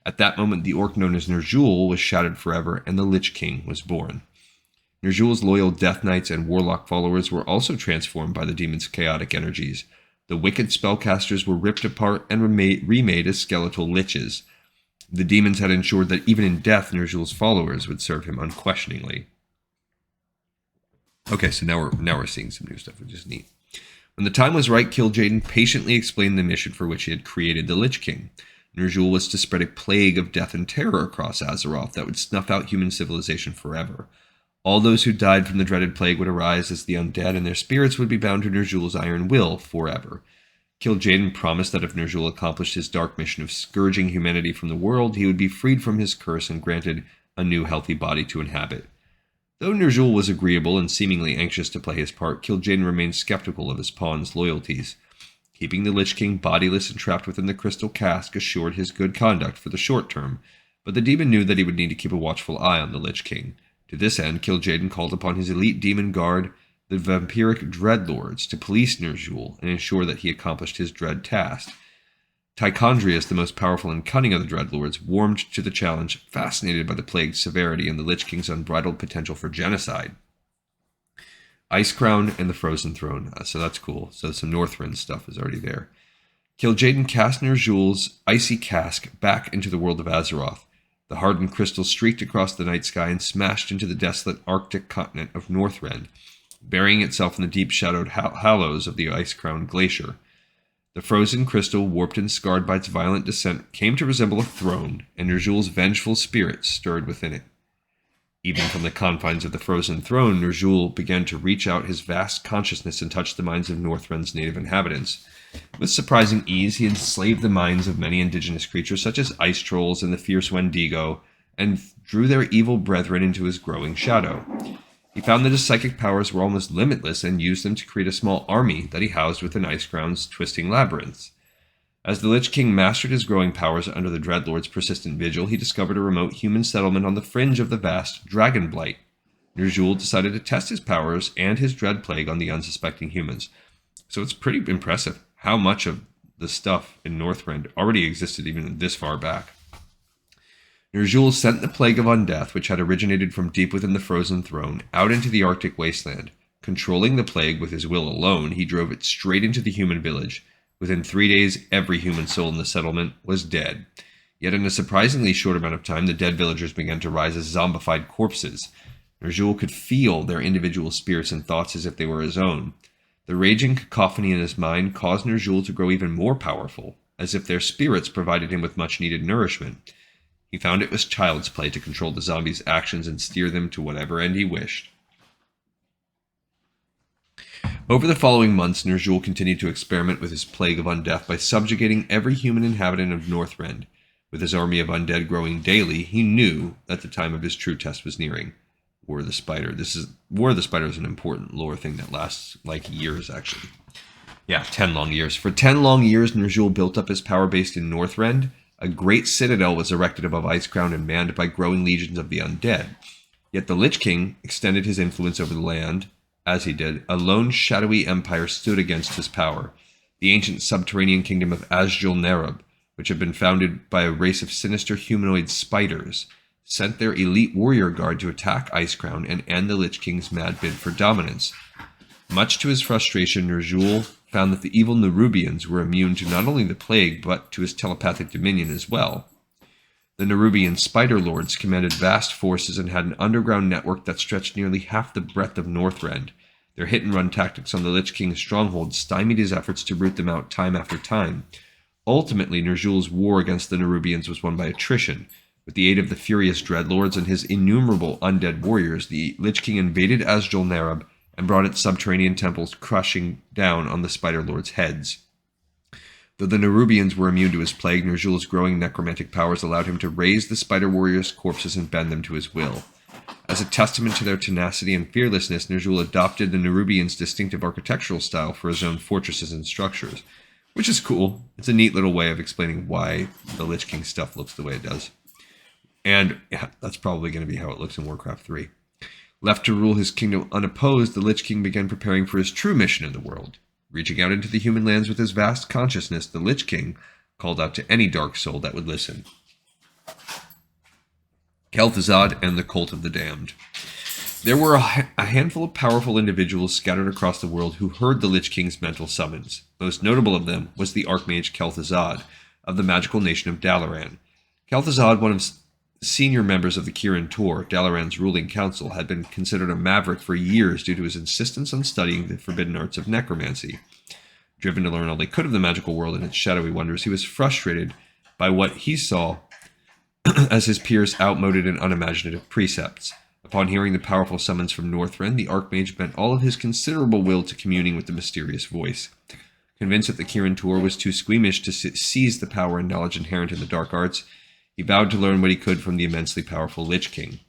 At that moment, the orc known as Ner'zhul was shattered forever, and the Lich King was born. Ner'zhul's loyal Death Knights and Warlock followers were also transformed by the demon's chaotic energies. The wicked spellcasters were ripped apart and remade as skeletal liches. The demons had ensured that even in death, Ner'zhul's followers would serve him unquestioningly. Okay, so now we're seeing some new stuff, which is neat. When the time was right, Kil'jaeden patiently explained the mission for which he had created the Lich King. Ner'zhul was to spread a plague of death and terror across Azeroth that would snuff out human civilization forever. All those who died from the dreaded plague would arise as the undead, and their spirits would be bound to Ner'zhul's iron will forever. Kil'jaeden promised that if Ner'zhul accomplished his dark mission of scourging humanity from the world, he would be freed from his curse and granted a new healthy body to inhabit. Though Ner'zhul was agreeable and seemingly anxious to play his part, Kil'jaeden remained skeptical of his pawn's loyalties. Keeping the Lich King bodiless and trapped within the crystal cask assured his good conduct for the short term, but the demon knew that he would need to keep a watchful eye on the Lich King. To this end, Kil'jaeden called upon his elite demon guard, the vampiric Dreadlords, to police Ner'zhul and ensure that he accomplished his dread task. Tichondrius, the most powerful and cunning of the Dreadlords, warmed to the challenge, fascinated by the plague's severity and the Lich King's unbridled potential for genocide. Icecrown and the Frozen Throne. So that's cool. So some Northrend stuff is already there. Kil'jaeden cast Ner'zhul's icy cask back into the world of Azeroth. The hardened crystal streaked across the night sky and smashed into the desolate Arctic continent of Northrend, burying itself in the deep-shadowed hollows of the ice-crowned glacier. The frozen crystal, warped and scarred by its violent descent, came to resemble a throne, and Ner'zhul's vengeful spirit stirred within it. Even from the confines of the frozen throne, Ner'zhul began to reach out his vast consciousness and touch the minds of Northrend's native inhabitants. With surprising ease, he enslaved the minds of many indigenous creatures, such as ice trolls and the fierce Wendigo, and drew their evil brethren into his growing shadow. He found that his psychic powers were almost limitless and used them to create a small army that he housed within Icecrown's twisting labyrinths. As the Lich King mastered his growing powers under the Dreadlord's persistent vigil, he discovered a remote human settlement on the fringe of the vast Dragonblight. Ner'zhul decided to test his powers and his dread plague on the unsuspecting humans. So it's pretty impressive how much of the stuff in Northrend already existed even this far back. Ner'zhul sent the Plague of Undeath, which had originated from deep within the Frozen Throne, out into the Arctic wasteland. Controlling the plague with his will alone, he drove it straight into the human village. Within 3 days, every human soul in the settlement was dead. Yet in a surprisingly short amount of time, the dead villagers began to rise as zombified corpses. Ner'zhul could feel their individual spirits and thoughts as if they were his own. The raging cacophony in his mind caused Ner'zhul to grow even more powerful, as if their spirits provided him with much-needed nourishment. He found it was child's play to control the zombies' actions and steer them to whatever end he wished. Over the following months, Ner'zhul continued to experiment with his Plague of Undeath by subjugating every human inhabitant of Northrend. With his army of undead growing daily, he knew that the time of his true test was nearing. War of the Spider. War of the Spider is an important lore thing that lasts like years, actually. Yeah, 10 long years. For 10 long years, Ner'zhul built up his power base in Northrend. A great citadel was erected above Icecrown and manned by growing legions of the undead. Yet the Lich King extended his influence over the land. As he did, a lone shadowy empire stood against his power. The ancient subterranean kingdom of Azjol-Nerub, which had been founded by a race of sinister humanoid spiders, sent their elite warrior guard to attack Icecrown and end the Lich King's mad bid for dominance. Much to his frustration, Ner'zhul found that the evil Nerubians were immune to not only the plague, but to his telepathic dominion as well. The Nerubian Spider Lords commanded vast forces and had an underground network that stretched nearly half the breadth of Northrend. Their hit-and-run tactics on the Lich King's stronghold stymied his efforts to root them out time after time. Ultimately, Ner'zhul's war against the Nerubians was won by attrition. With the aid of the furious Dreadlords and his innumerable undead warriors, the Lich King invaded Azjol-Nerub and brought its subterranean temples crushing down on the Spider Lords' heads. Though the Nerubians were immune to his plague, Ner'zhul's growing necromantic powers allowed him to raise the Spider Warriors' corpses and bend them to his will. As a testament to their tenacity and fearlessness, Ner'zhul adopted the Nerubians' distinctive architectural style for his own fortresses and structures, which is cool. It's a neat little way of explaining why the Lich King stuff looks the way it does. And yeah, that's probably going to be how it looks in Warcraft 3. Left to rule his kingdom unopposed, the Lich King began preparing for his true mission in the world. Reaching out into the human lands with his vast consciousness, the Lich King called out to any dark soul that would listen. Kel'Thuzad and the Cult of the Damned. There were a handful of powerful individuals scattered across the world who heard the Lich King's mental summons. Most notable of them was the Archmage Kel'Thuzad of the magical nation of Dalaran. Kel'Thuzad, one of senior members of the Kirin Tor, Dalaran's ruling council, had been considered a maverick for years due to his insistence on studying the forbidden arts of necromancy. Driven to learn all he could of the magical world and its shadowy wonders, he was frustrated by what he saw as his peers' outmoded and unimaginative precepts. Upon hearing the powerful summons from Northrend, the Archmage bent all of his considerable will to communing with the mysterious voice. Convinced that the Kirin Tor was too squeamish to seize the power and knowledge inherent in the dark arts, he vowed to learn what he could from the immensely powerful Lich King.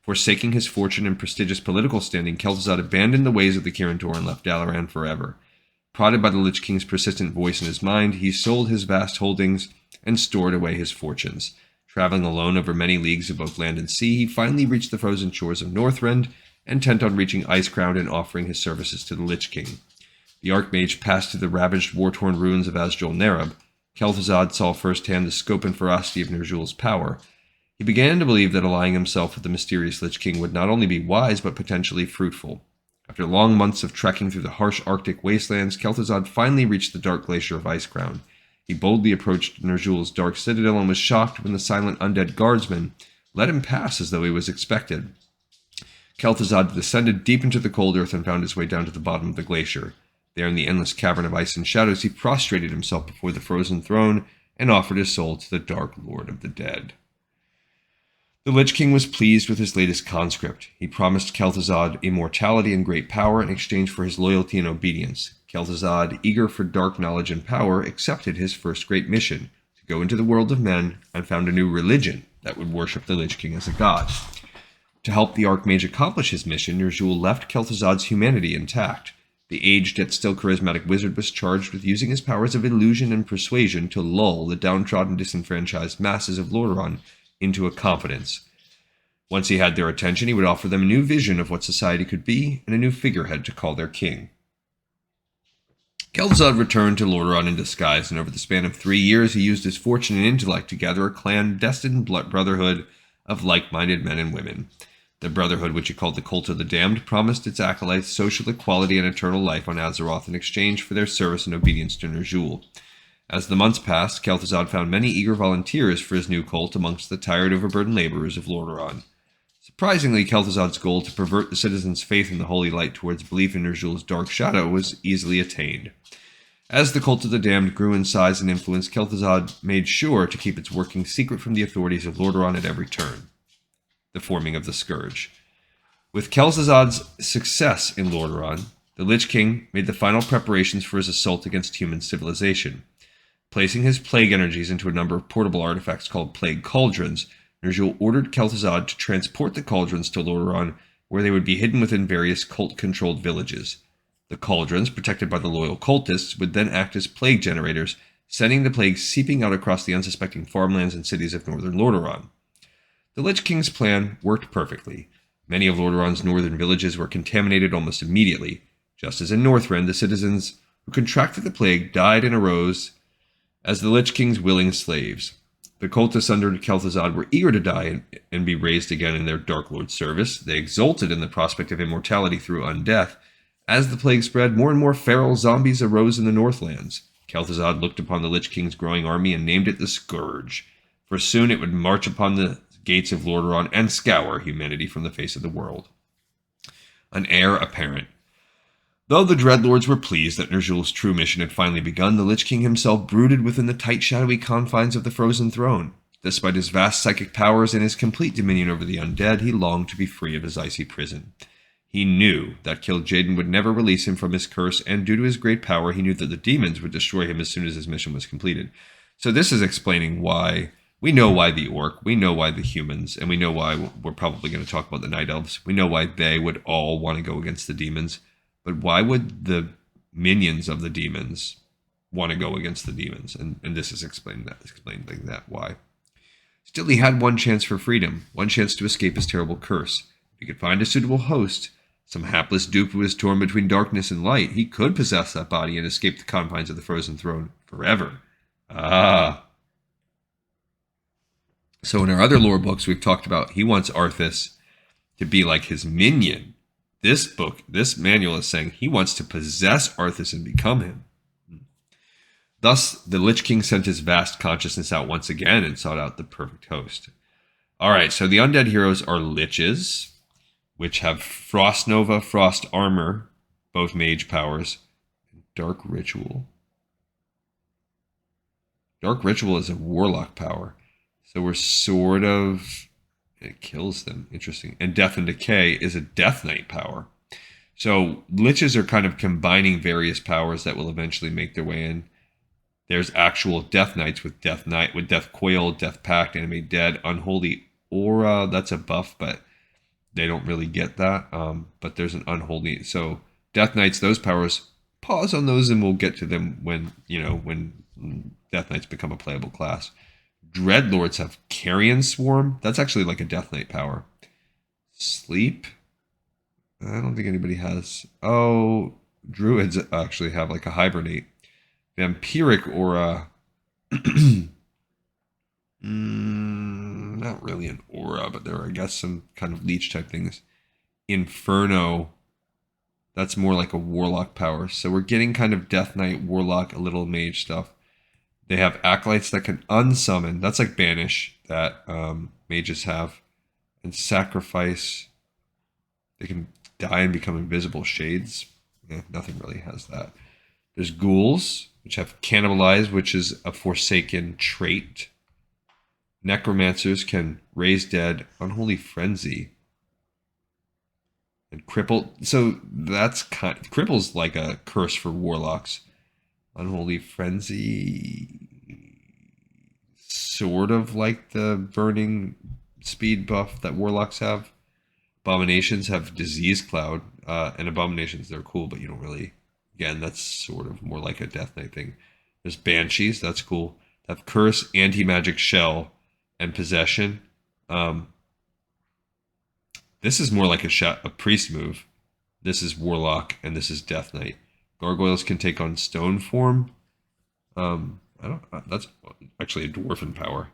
Forsaking his fortune and prestigious political standing, Kel'Thuzad abandoned the ways of the Kirin Tor and left Dalaran forever. Prodded by the Lich King's persistent voice in his mind, he sold his vast holdings and stored away his fortunes. Traveling alone over many leagues of both land and sea, he finally reached the frozen shores of Northrend, intent on reaching Icecrown and offering his services to the Lich King. The Archmage passed through the ravaged, war-torn ruins of Azjol-Nerub. Kel'Thuzad saw firsthand the scope and ferocity of Ner'zhul's power. He began to believe that allying himself with the mysterious Lich King would not only be wise, but potentially fruitful. After long months of trekking through the harsh Arctic wastelands, Kel'Thuzad finally reached the dark glacier of Icecrown. He boldly approached Ner'zhul's dark citadel and was shocked when the silent undead guardsman let him pass as though he was expected. Kel'Thuzad descended deep into the cold earth and found his way down to the bottom of the glacier. There in the endless cavern of ice and shadows, he prostrated himself before the frozen throne and offered his soul to the Dark Lord of the Dead. The Lich King was pleased with his latest conscript. He promised Kel'Thuzad immortality and great power in exchange for his loyalty and obedience. Kel'Thuzad, eager for dark knowledge and power, accepted his first great mission, to go into the world of men and found a new religion that would worship the Lich King as a god. To help the Archmage accomplish his mission, Ner'zhul left Kel'Thuzad's humanity intact. The aged yet still charismatic wizard was charged with using his powers of illusion and persuasion to lull the downtrodden, disenfranchised masses of Lordaeron into a confidence. Once he had their attention, he would offer them a new vision of what society could be and a new figurehead to call their king. Kel'Thuzad returned to Lordaeron in disguise, and over the span of 3 years he used his fortune and intellect to gather a clandestine brotherhood of like-minded men and women. The Brotherhood, which he called the Cult of the Damned, promised its acolytes social equality and eternal life on Azeroth in exchange for their service and obedience to Ner'zhul. As the months passed, Kel'Thuzad found many eager volunteers for his new cult amongst the tired, overburdened laborers of Lordaeron. Surprisingly, Kel'Thuzad's goal to pervert the citizens' faith in the holy light towards belief in Ner'zhul's dark shadow was easily attained. As the Cult of the Damned grew in size and influence, Kel'Thuzad made sure to keep its working secret from the authorities of Lordaeron at every turn. The forming of the Scourge. With Kel'Thuzad's success in Lordaeron, the Lich King made the final preparations for his assault against human civilization. Placing his plague energies into a number of portable artifacts called plague cauldrons, Ner'zhul ordered Kel'Thuzad to transport the cauldrons to Lordaeron, where they would be hidden within various cult-controlled villages. The cauldrons, protected by the loyal cultists, would then act as plague generators, sending the plague seeping out across the unsuspecting farmlands and cities of northern Lordaeron. The Lich King's plan worked perfectly. Many of Lordaeron's northern villages were contaminated almost immediately. Just as in Northrend, the citizens who contracted the plague died and arose as the Lich King's willing slaves. The cultists under Kel'Thuzad were eager to die and be raised again in their Dark Lord's service. They exulted in the prospect of immortality through undeath. As the plague spread, more and more feral zombies arose in the Northlands. Kel'Thuzad looked upon the Lich King's growing army and named it the Scourge, for soon it would march upon the gates of Lordaeron and scour humanity from the face of the world. An heir apparent. Though the Dreadlords were pleased that Ner'zhul's true mission had finally begun, the Lich King himself brooded within the tight, shadowy confines of the Frozen Throne. Despite his vast psychic powers and his complete dominion over the undead, he longed to be free of his icy prison. He knew that Kil'jaeden would never release him from his curse, and due to his great power, he knew that the demons would destroy him as soon as his mission was completed. So this is explaining why we know why the orc, we know why the humans, and we know why we're probably going to talk about the night elves. We know why they would all want to go against the demons. But why would the minions of the demons want to go against the demons? And this is explaining that why. Still, he had one chance for freedom, one chance to escape his terrible curse. If he could find a suitable host, some hapless dupe who was torn between darkness and light, he could possess that body and escape the confines of the Frozen Throne forever. So in our other lore books, we've talked about he wants Arthas to be like his minion. This manual is saying he wants to possess Arthas and become him. Thus, the Lich King sent his vast consciousness out once again and sought out the perfect host. All right, so the undead heroes are Liches, which have Frost Nova, Frost Armor, both mage powers, and Dark Ritual. Dark Ritual is a warlock power, so we're sort of... It kills them. Interesting. And Death and Decay is a Death Knight power. So Liches are kind of combining various powers that will eventually make their way in. There's actual Death Knights with Death Knight, with Death Coil, Death Pact, Animate Dead, Unholy Aura. That's a buff, but they don't really get that. But there's an Unholy. So Death Knights, those powers, pause on those and we'll get to them when Death Knights become a playable class. Dreadlords have Carrion Swarm. That's actually like a Death Knight power. Sleep. I don't think anybody has. Oh, Druids actually have like a Hibernate. Vampiric Aura. Not really an aura, but there are, I guess, some kind of leech type things. Inferno. That's more like a Warlock power. So we're getting kind of Death Knight, Warlock, a little mage stuff. They have Acolytes that can unsummon. That's like Banish that mages have. And Sacrifice. They can die and become invisible shades. Yeah, nothing really has that. There's Ghouls, which have Cannibalize, which is a Forsaken trait. Necromancers can raise dead. Unholy Frenzy. And Cripple. So that's Cripple's like a curse for warlocks. Unholy Frenzy, sort of like the burning speed buff that warlocks have. Abominations have Disease Cloud, and Abominations, they're cool, but you don't really, again, that's sort of more like a Death Knight thing. There's Banshees, that's cool. They have Curse, Anti-Magic Shell, and Possession. This is more like a priest move. This is Warlock, and this is Death Knight. Gargoyles can take on stone form. That's actually a dwarven power.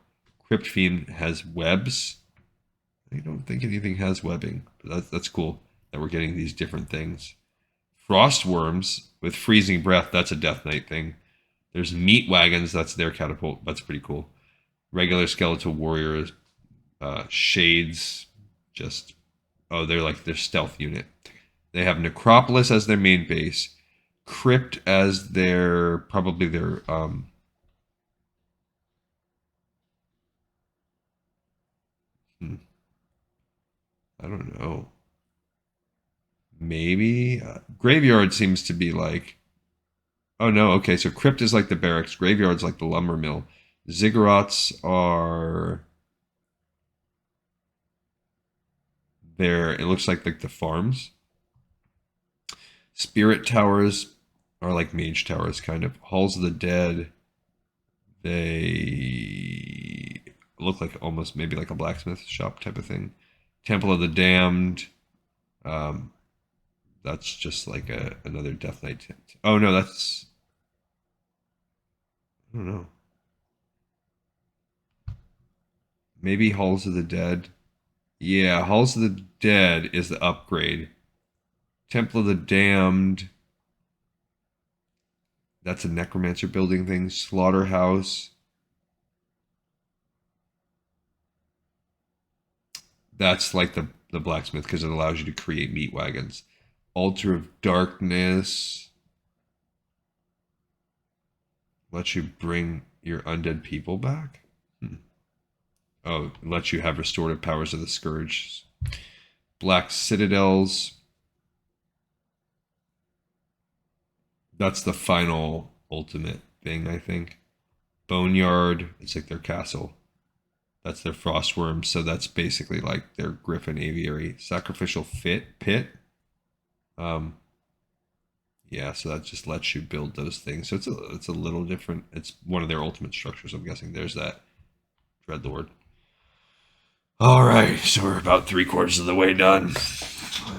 Crypt Fiend has webs. I don't think anything has webbing, but that's cool that we're getting these different things. Frost Worms with Freezing Breath, that's a Death Knight thing. There's Meat Wagons, that's their catapult. That's pretty cool. Regular Skeletal Warriors, Shades, they're like their stealth unit. They have Necropolis as their main base. Crypt as probably their I don't know. Maybe Graveyard seems to be like, oh no, okay, so Crypt is like the barracks, Graveyard's like the lumber mill. Ziggurats are it looks like the farms. Spirit Towers are like mage towers, kind of. Halls of the Dead, they look like almost maybe like a blacksmith shop type of thing. Temple of the Damned, that's just like another Death Knight. Oh no, I don't know. Maybe Halls of the Dead. Yeah, Halls of the Dead is the upgrade. Temple of the Damned. That's a necromancer building thing. Slaughterhouse. That's like the blacksmith because it allows you to create meat wagons. Altar of Darkness. Lets you bring your undead people back. Oh, it lets you have restorative powers of the Scourge. Black Citadels. That's the final ultimate thing, I think. Boneyard. It's like their castle. That's their Frostworm. So that's basically like their Griffin Aviary. Sacrificial Pit. Yeah, so that just lets you build those things. So it's a little different. It's one of their ultimate structures, I'm guessing. There's that Dreadlord. All right, so we're about 3/4 of the way done.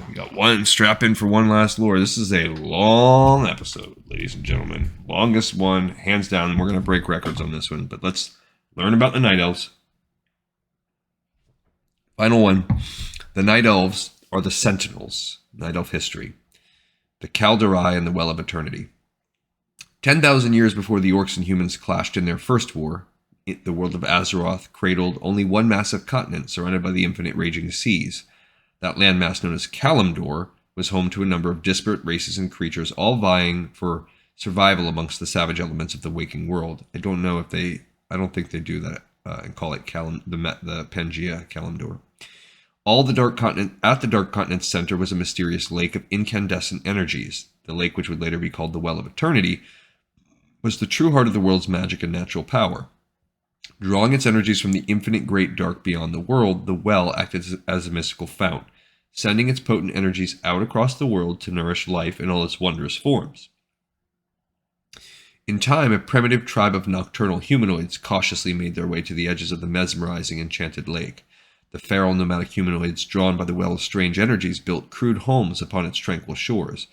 We got one strap in for one last lore. This is a long episode, ladies and gentlemen. Longest one, hands down. We're going to break records on this one, but let's learn about the Night Elves. Final one. The Night Elves are the Sentinels. Night Elf history. The Kaldorei and the Well of Eternity. 10,000 years before the Orcs and humans clashed in their first war, the world of Azeroth cradled only one massive continent surrounded by the infinite raging seas. That landmass known as Kalimdor was home to a number of disparate races and creatures, all vying for survival amongst the savage elements of the waking world. I don't think they do that and call it the Pangea Kalimdor. At the Dark Continent's center was a mysterious lake of incandescent energies. The lake, which would later be called the Well of Eternity, was the true heart of the world's magic and natural power. Drawing its energies from the infinite great dark beyond the world, the well acted as a mystical fount, sending its potent energies out across the world to nourish life in all its wondrous forms. In time, a primitive tribe of nocturnal humanoids cautiously made their way to the edges of the mesmerizing enchanted lake. The feral nomadic humanoids, drawn by the well's strange energies, built crude homes upon its tranquil shores.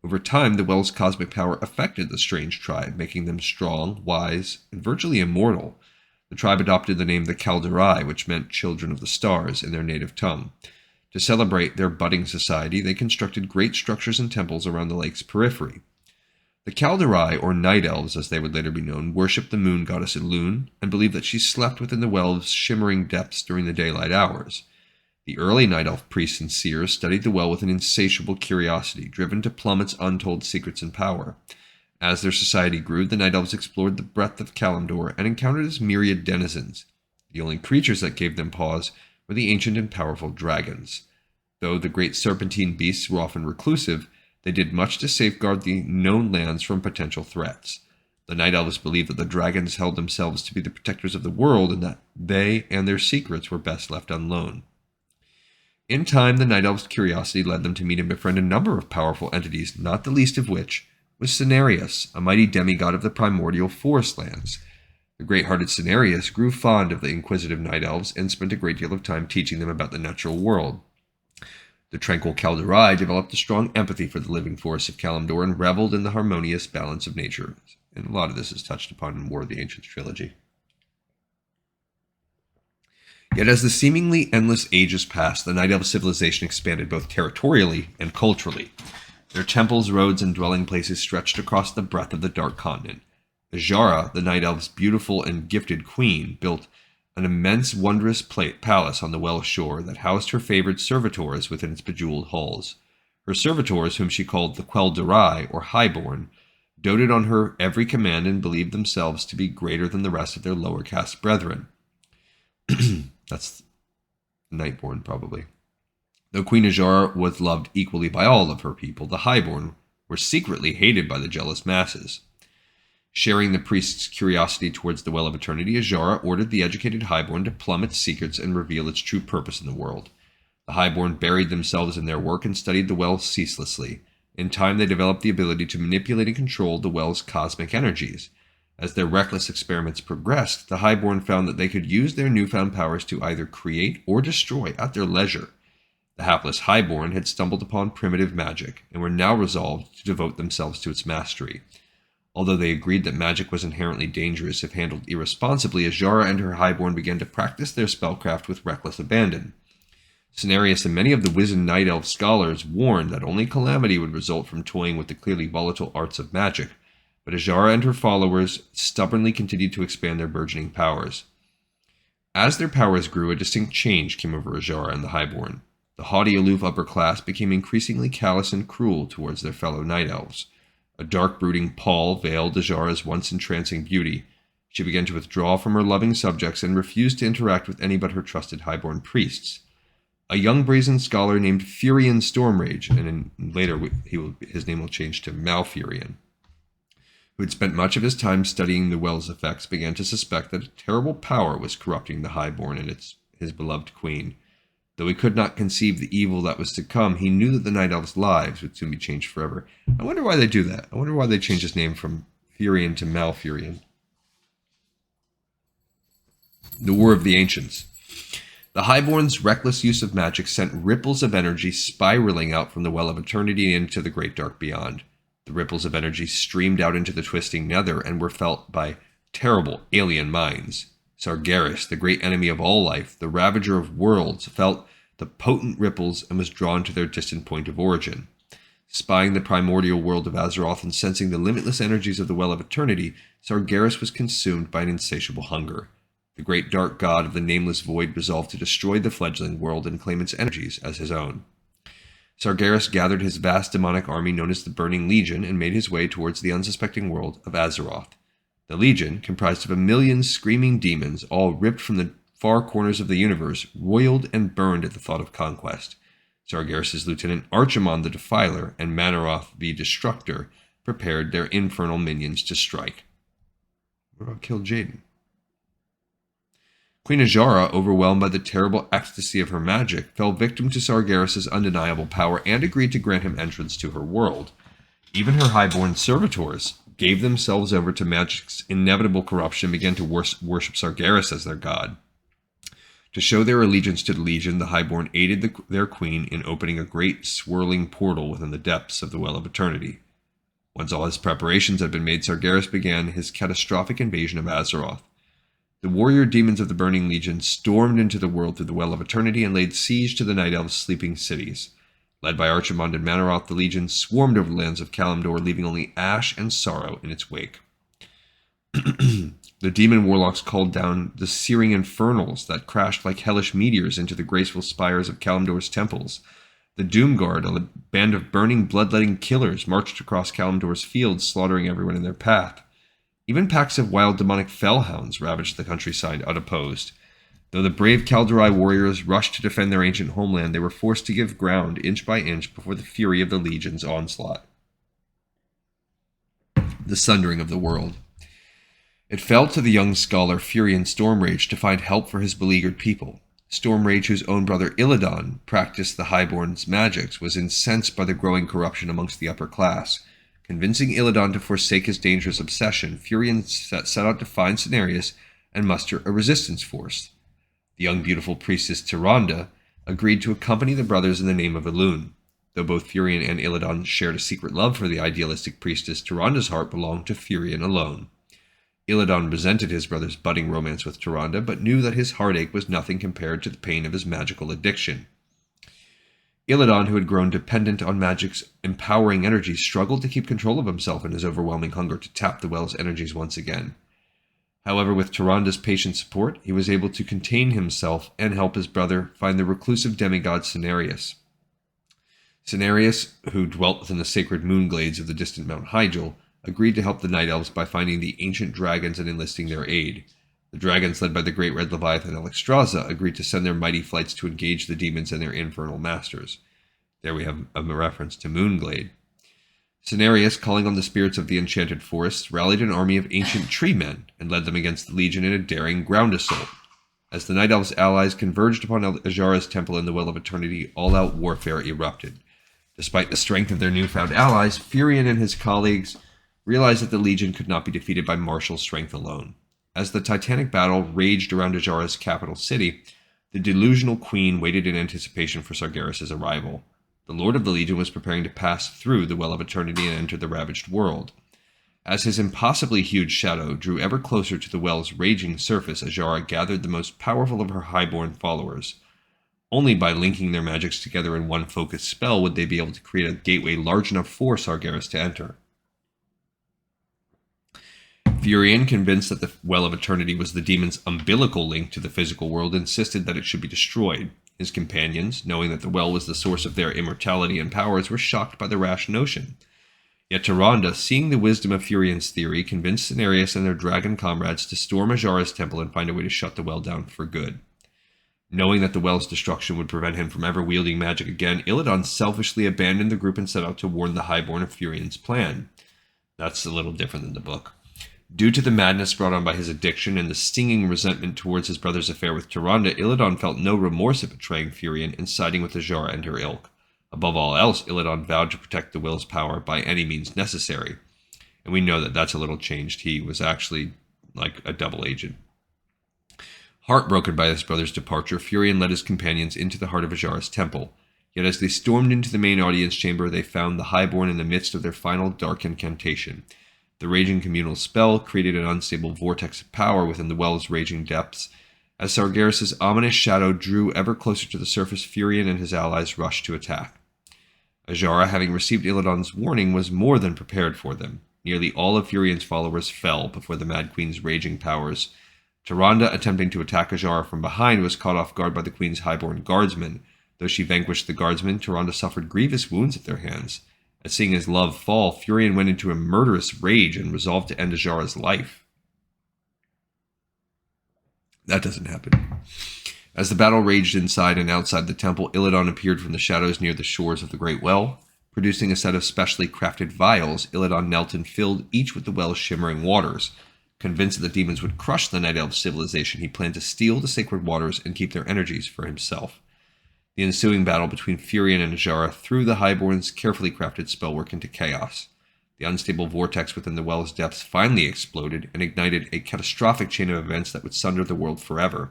Over time, the well's cosmic power affected the strange tribe, making them strong, wise, and virtually immortal. The tribe adopted the name the Kaldorei, which meant children of the stars in their native tongue. To celebrate their budding society, they constructed great structures and temples around the lake's periphery. The Kaldorei, or Night Elves as they would later be known, worshipped the moon goddess Elune and believed that she slept within the well's shimmering depths during the daylight hours. The early Night Elf priests and seers studied the well with an insatiable curiosity, driven to plumb its untold secrets and power. As their society grew, the Night Elves explored the breadth of Kalimdor and encountered its myriad denizens. The only creatures that gave them pause were the ancient and powerful dragons. Though the great serpentine beasts were often reclusive, they did much to safeguard the known lands from potential threats. The Night Elves believed that the dragons held themselves to be the protectors of the world and that they and their secrets were best left unknown. In time, the Night Elves' curiosity led them to meet and befriend a number of powerful entities, not the least of which was Cenarius, a mighty demigod of the primordial forest lands. The great-hearted Cenarius grew fond of the inquisitive Night Elves and spent a great deal of time teaching them about the natural world. The tranquil Kaldorei developed a strong empathy for the living forests of Kalimdor and reveled in the harmonious balance of nature. And a lot of this is touched upon in War of the Ancients trilogy. Yet as the seemingly endless ages passed, the Night Elf civilization expanded both territorially and culturally. Their temples, roads, and dwelling places stretched across the breadth of the Dark Continent. Azshara, the Night Elf's beautiful and gifted queen, built an immense, wondrous palace on the well shore that housed her favored servitors within its bejeweled halls. Her servitors, whom she called the Quel'Darai, or Highborn, doted on her every command and believed themselves to be greater than the rest of their lower caste brethren. That's Nightborn, probably. Though Queen Azshara was loved equally by all of her people, the Highborn were secretly hated by the jealous masses. Sharing the priest's curiosity towards the Well of Eternity, Azshara ordered the educated Highborn to plumb its secrets and reveal its true purpose in the world. The Highborn buried themselves in their work and studied the well ceaselessly. In time, they developed the ability to manipulate and control the well's cosmic energies. As their reckless experiments progressed, the Highborn found that they could use their newfound powers to either create or destroy at their leisure. The hapless Highborn had stumbled upon primitive magic and were now resolved to devote themselves to its mastery. Although they agreed that magic was inherently dangerous if handled irresponsibly, Azara and her highborn began to practice their spellcraft with reckless abandon. Cenarius and many of the wizened Night Elf scholars warned that only calamity would result from toying with the clearly volatile arts of magic, but Azara and her followers stubbornly continued to expand their burgeoning powers. As their powers grew, a distinct change came over Azara and the highborn. The haughty, aloof upper class became increasingly callous and cruel towards their fellow Night Elves. A dark, brooding pall veiled Azara's once entrancing beauty. She began to withdraw from her loving subjects and refused to interact with any but her trusted highborn priests. A young brazen scholar named Furion Stormrage, and later his name will change to Malfurion, who had spent much of his time studying the well's effects, began to suspect that a terrible power was corrupting the highborn and his beloved queen. Though he could not conceive the evil that was to come, he knew that the Night Elves' lives would soon be changed forever. I wonder why they do that. I wonder why they changed his name from Furion to Malfurion. The War of the Ancients. The highborn's reckless use of magic sent ripples of energy spiraling out from the Well of Eternity into the great dark beyond. The ripples of energy streamed out into the twisting nether and were felt by terrible alien minds. Sargeras, the great enemy of all life, the ravager of worlds, felt the potent ripples and was drawn to their distant point of origin. Spying the primordial world of Azeroth and sensing the limitless energies of the Well of Eternity, Sargeras was consumed by an insatiable hunger. The great dark god of the nameless void resolved to destroy the fledgling world and claim its energies as his own. Sargeras gathered his vast demonic army known as the Burning Legion and made his way towards the unsuspecting world of Azeroth. The Legion, comprised of 1,000,000 screaming demons, all ripped from the far corners of the universe, roiled and burned at the thought of conquest. Sargeras' lieutenant Archimon the Defiler and Manaroth the Destructor prepared their infernal minions to strike. What about kill Jaden? Queen Azara, overwhelmed by the terrible ecstasy of her magic, fell victim to Sargeras' undeniable power and agreed to grant him entrance to her world. Even her highborn servitors gave themselves over to magic's inevitable corruption and began to worship Sargeras as their god. To show their allegiance to the Legion, the highborn aided their queen in opening a great swirling portal within the depths of the Well of Eternity. Once all his preparations had been made, Sargeras began his catastrophic invasion of Azeroth. The warrior demons of the Burning Legion stormed into the world through the Well of Eternity and laid siege to the Night Elves' sleeping cities. Led by Archimon and Manaroth, the Legion swarmed over the lands of Kalimdor, leaving only ash and sorrow in its wake. The demon warlocks called down the searing infernals that crashed like hellish meteors into the graceful spires of Kalimdor's temples. The Doomguard, a band of burning, bloodletting killers, marched across Kalimdor's fields, slaughtering everyone in their path. Even packs of wild demonic fellhounds ravaged the countryside unopposed. Though the brave Kaldorei warriors rushed to defend their ancient homeland, they were forced to give ground inch by inch before the fury of the Legion's onslaught. The sundering of the world. It fell to the young scholar Furion Stormrage to find help for his beleaguered people. Stormrage, whose own brother Illidan practiced the Highborn's magics, was incensed by the growing corruption amongst the upper class. Convincing Illidan to forsake his dangerous obsession, Furion set out to find Cenarius and muster a resistance force. The young beautiful priestess Tyrande agreed to accompany the brothers in the name of Elune. Though both Furion and Illidan shared a secret love for the idealistic priestess, Tyrande's heart belonged to Furion alone. Illidan resented his brother's budding romance with Tyrande, but knew that his heartache was nothing compared to the pain of his magical addiction. Illidan, who had grown dependent on magic's empowering energy, struggled to keep control of himself in his overwhelming hunger to tap the well's energies once again. However, with Tyrande's patient support, he was able to contain himself and help his brother find the reclusive demigod Cenarius. Cenarius, who dwelt within the sacred moonglades of the distant Mount Hyjal, agreed to help the Night Elves by finding the ancient dragons and enlisting their aid. The dragons, led by the great red Leviathan Alexstrasza, agreed to send their mighty flights to engage the demons and their infernal masters. There we have a reference to Moonglade. Cenarius, calling on the spirits of the enchanted forests, rallied an army of ancient tree men and led them against the Legion in a daring ground assault. As the Night Elves' allies converged upon Azara's temple in the Well of Eternity, all-out warfare erupted. Despite the strength of their newfound allies, Furion and his colleagues realized that the Legion could not be defeated by martial strength alone. As the titanic battle raged around Azara's capital city, the delusional queen waited in anticipation for Sargeras' arrival. The Lord of the Legion was preparing to pass through the Well of Eternity and enter the ravaged world. As his impossibly huge shadow drew ever closer to the well's raging surface, Azara gathered the most powerful of her highborn followers. Only by linking their magics together in one focused spell would they be able to create a gateway large enough for Sargeras to enter. Furion, convinced that the Well of Eternity was the demon's umbilical link to the physical world, insisted that it should be destroyed. His companions, knowing that the well was the source of their immortality and powers, were shocked by the rash notion. Yet Tyrande, seeing the wisdom of Furion's theory, convinced Cenarius and their dragon comrades to storm Azara's temple and find a way to shut the well down for good. Knowing that the well's destruction would prevent him from ever wielding magic again, Illidan selfishly abandoned the group and set out to warn the Highborn of Furion's plan. That's a little different than the book. Due to the madness brought on by his addiction and the stinging resentment towards his brother's affair with Tyrande, Illidan felt no remorse at betraying Furion and siding with Azara and her ilk. Above all else, Illidan vowed to protect the will's power by any means necessary. And we know that that's a little changed. He was actually like a double agent. Heartbroken by his brother's departure, Furion led his companions into the heart of Azara's temple. Yet as they stormed into the main audience chamber, they found the Highborn in the midst of their final dark incantation. The raging communal spell created an unstable vortex of power within the well's raging depths. As Sargeras' ominous shadow drew ever closer to the surface, Furion and his allies rushed to attack. Azara, having received Illidan's warning, was more than prepared for them. Nearly all of Furion's followers fell before the Mad Queen's raging powers. Tyrande, attempting to attack Azara from behind, was caught off guard by the Queen's highborn guardsmen. Though she vanquished the guardsmen, Tyrande suffered grievous wounds at their hands. At seeing his love fall, Furion went into a murderous rage and resolved to end Azara's life. That doesn't happen. As the battle raged inside and outside the temple, Illidan appeared from the shadows near the shores of the Great Well. Producing a set of specially crafted vials, Illidan knelt and filled each with the well's shimmering waters. Convinced that the demons would crush the Night Elf civilization, he planned to steal the sacred waters and keep their energies for himself. The ensuing battle between Furion and Azara threw the Highborn's carefully crafted spellwork into chaos. The unstable vortex within the well's depths finally exploded and ignited a catastrophic chain of events that would sunder the world forever.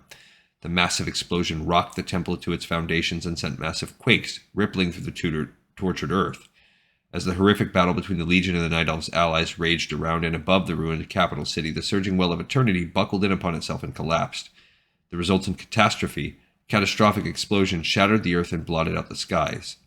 The massive explosion rocked the temple to its foundations and sent massive quakes rippling through the tortured earth. As the horrific battle between the Legion and the Night Elves' allies raged around and above the ruined capital city, the surging Well of Eternity buckled in upon itself and collapsed. The resultant catastrophic explosion shattered the earth and blotted out the skies.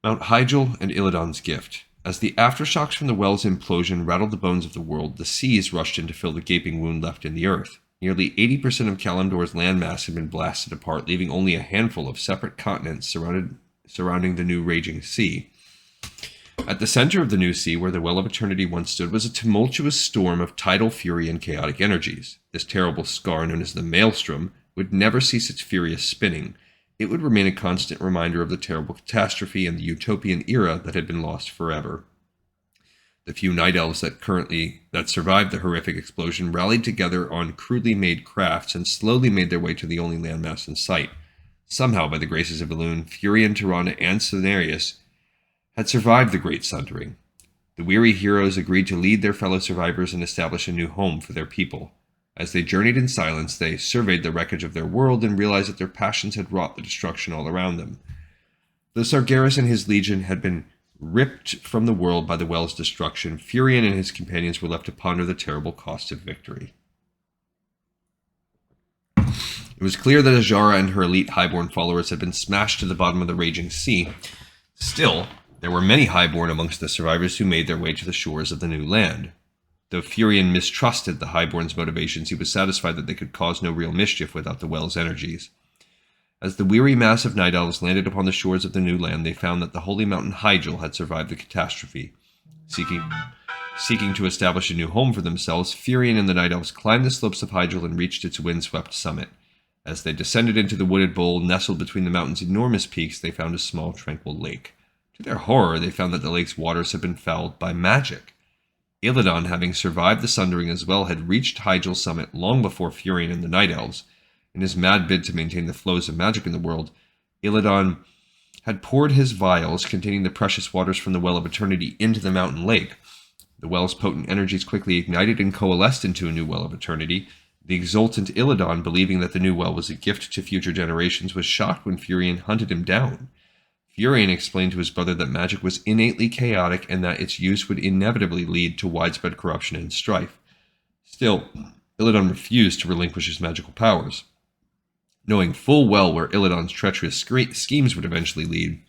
Mount Hyjal and Illidan's gift. As the aftershocks from the well's implosion rattled the bones of the world, the seas rushed in to fill the gaping wound left in the earth. Nearly 80% of Kalimdor's landmass had been blasted apart, leaving only a handful of separate continents surrounding the new raging sea. At the center of the new sea, where the Well of Eternity once stood, was a tumultuous storm of tidal fury and chaotic energies. This terrible scar, known as the Maelstrom, would never cease its furious spinning. It would remain a constant reminder of the terrible catastrophe and the utopian era that had been lost forever. The few Night Elves that survived the horrific explosion rallied together on crudely made crafts and slowly made their way to the only landmass in sight. Somehow, by the graces of Elune, Furion, Tyrande, and Cenarius had survived the Great Sundering. The weary heroes agreed to lead their fellow survivors and establish a new home for their people. As they journeyed in silence, they surveyed the wreckage of their world and realized that their passions had wrought the destruction all around them. Though Sargeras and his legion had been ripped from the world by the well's destruction, Furion and his companions were left to ponder the terrible cost of victory. It was clear that Azara and her elite highborn followers had been smashed to the bottom of the raging sea. Still, there were many highborn amongst the survivors who made their way to the shores of the new land. Though Furion mistrusted the highborn's motivations, he was satisfied that they could cause no real mischief without the well's energies. As the weary mass of Night Elves landed upon the shores of the new land, they found that the holy mountain Hyjal had survived the catastrophe. Seeking to establish a new home for themselves, Furion and the Night Elves climbed the slopes of Hyjal and reached its windswept summit. As they descended into the wooded bowl nestled between the mountain's enormous peaks, they found a small, tranquil lake. To their horror, they found that the lake's waters had been fouled by magic. Illidan, having survived the Sundering as well, had reached Hyjal's summit long before Furion and the Night Elves. In his mad bid to maintain the flows of magic in the world, Illidan had poured his vials containing the precious waters from the Well of Eternity into the mountain lake. The well's potent energies quickly ignited and coalesced into a new Well of Eternity. The exultant Illidan, believing that the new well was a gift to future generations, was shocked when Furion hunted him down. Furion explained to his brother that magic was innately chaotic and that its use would inevitably lead to widespread corruption and strife. Still, Illidan refused to relinquish his magical powers. Knowing full well where Illidan's treacherous schemes would eventually lead,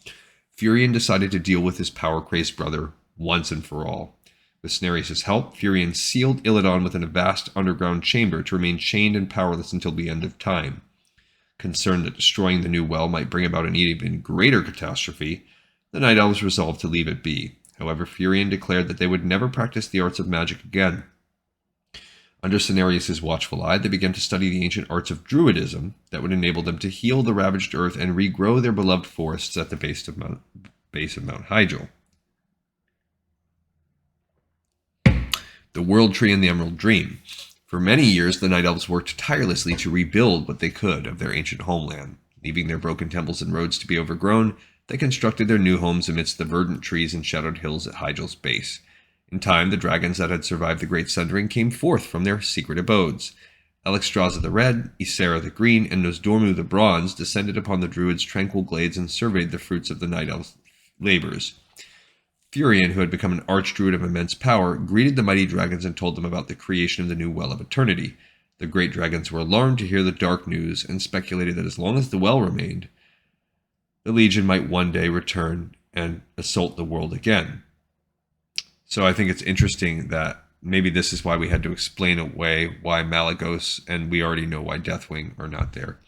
Furion decided to deal with his power-crazed brother once and for all. With Cenarius' help, Furion sealed Illidan within a vast underground chamber to remain chained and powerless until the end of time. Concerned that destroying the new well might bring about an even greater catastrophe, the Night Elves resolved to leave it be. However, Furion declared that they would never practice the arts of magic again. Under Cenarius' watchful eye, they began to study the ancient arts of druidism that would enable them to heal the ravaged earth and regrow their beloved forests at the base of Mount Hyjal. The World Tree and the Emerald Dream. For many years, the Night Elves worked tirelessly to rebuild what they could of their ancient homeland. Leaving their broken temples and roads to be overgrown, they constructed their new homes amidst the verdant trees and shadowed hills at Hyjal's base. In time, the dragons that had survived the Great Sundering came forth from their secret abodes. Alexstrasza the Red, Ysera the Green, and Nosdormu the Bronze descended upon the druids' tranquil glades and surveyed the fruits of the Night Elves' labors. Furion, who had become an archdruid of immense power, greeted the mighty dragons and told them about the creation of the new Well of Eternity. The great dragons were alarmed to hear the dark news and speculated that as long as the well remained, the Legion might one day return and assault the world again. So I think it's interesting that maybe this is why we had to explain away why Malygos, and we already know why Deathwing are not there.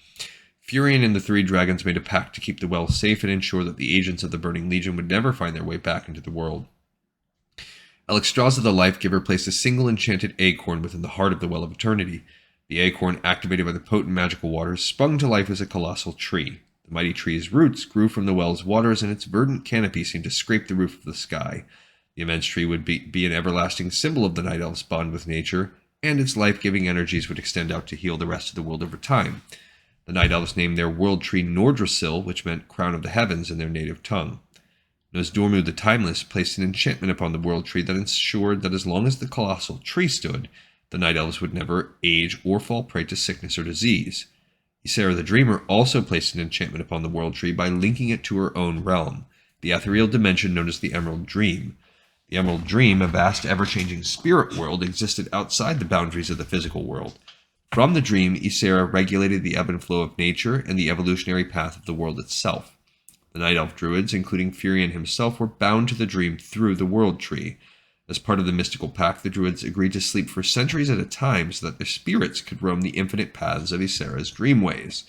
Furion and the three dragons made a pact to keep the well safe and ensure that the agents of the Burning Legion would never find their way back into the world. Alexstrasza the Life-Giver placed a single enchanted acorn within the heart of the Well of Eternity. The acorn, activated by the potent magical waters, sprung to life as a colossal tree. The mighty tree's roots grew from the well's waters, and its verdant canopy seemed to scrape the roof of the sky. The immense tree would be an everlasting symbol of the Night Elves' bond with nature, and its life-giving energies would extend out to heal the rest of the world over time. The Night Elves named their world tree Nordrassil, which meant Crown of the Heavens in their native tongue. Nosdormu the Timeless placed an enchantment upon the world tree that ensured that as long as the colossal tree stood, the Night Elves would never age or fall prey to sickness or disease. Ysera the Dreamer also placed an enchantment upon the world tree by linking it to her own realm, the ethereal dimension known as the Emerald Dream. The Emerald Dream, a vast, ever-changing spirit world, existed outside the boundaries of the physical world. From the dream, Ysera regulated the ebb and flow of nature and the evolutionary path of the world itself. The Night Elf druids, including Furion himself, were bound to the dream through the World Tree. As part of the mystical pact, the druids agreed to sleep for centuries at a time so that their spirits could roam the infinite paths of Ysera's dreamways.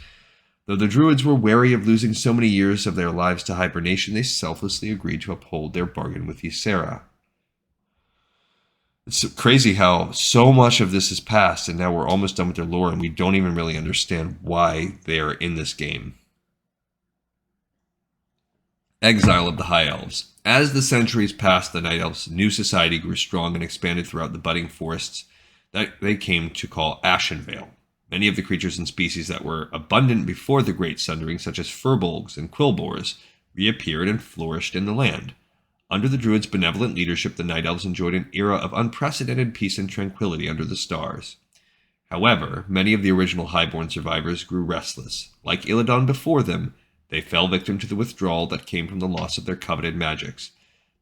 Though the druids were wary of losing so many years of their lives to hibernation, they selflessly agreed to uphold their bargain with Ysera. It's crazy how so much of this has passed, and now we're almost done with their lore, and we don't even really understand why they are in this game. Exile of the High Elves. As the centuries passed, the Night Elves' new society grew strong and expanded throughout the budding forests that they came to call Ashenvale. Many of the creatures and species that were abundant before the Great Sundering, such as furbolgs and quillboars, reappeared and flourished in the land. Under the Druids' benevolent leadership, the Night Elves enjoyed an era of unprecedented peace and tranquility under the stars. However, many of the original Highborn survivors grew restless. Like Illidan before them, they fell victim to the withdrawal that came from the loss of their coveted magics.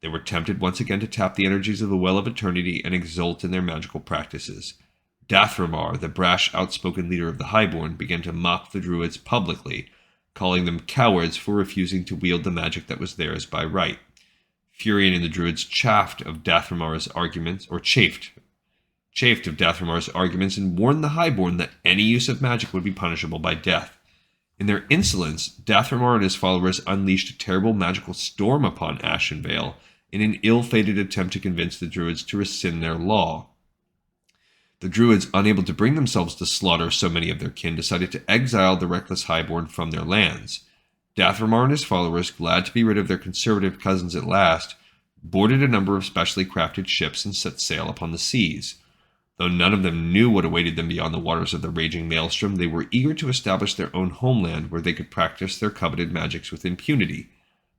They were tempted once again to tap the energies of the Well of Eternity and exult in their magical practices. Dathramar, the brash, outspoken leader of the Highborn, began to mock the Druids publicly, calling them cowards for refusing to wield the magic that was theirs by right. Furion and the Druids chafed of Dathramar's arguments and warned the Highborn that any use of magic would be punishable by death. In their insolence, Dathramar and his followers unleashed a terrible magical storm upon Ashenvale in an ill-fated attempt to convince the Druids to rescind their law. The Druids, unable to bring themselves to slaughter so many of their kin, decided to exile the reckless Highborn from their lands. Dathramar and his followers, glad to be rid of their conservative cousins at last, boarded a number of specially crafted ships and set sail upon the seas. Though none of them knew what awaited them beyond the waters of the raging maelstrom, they were eager to establish their own homeland where they could practice their coveted magics with impunity.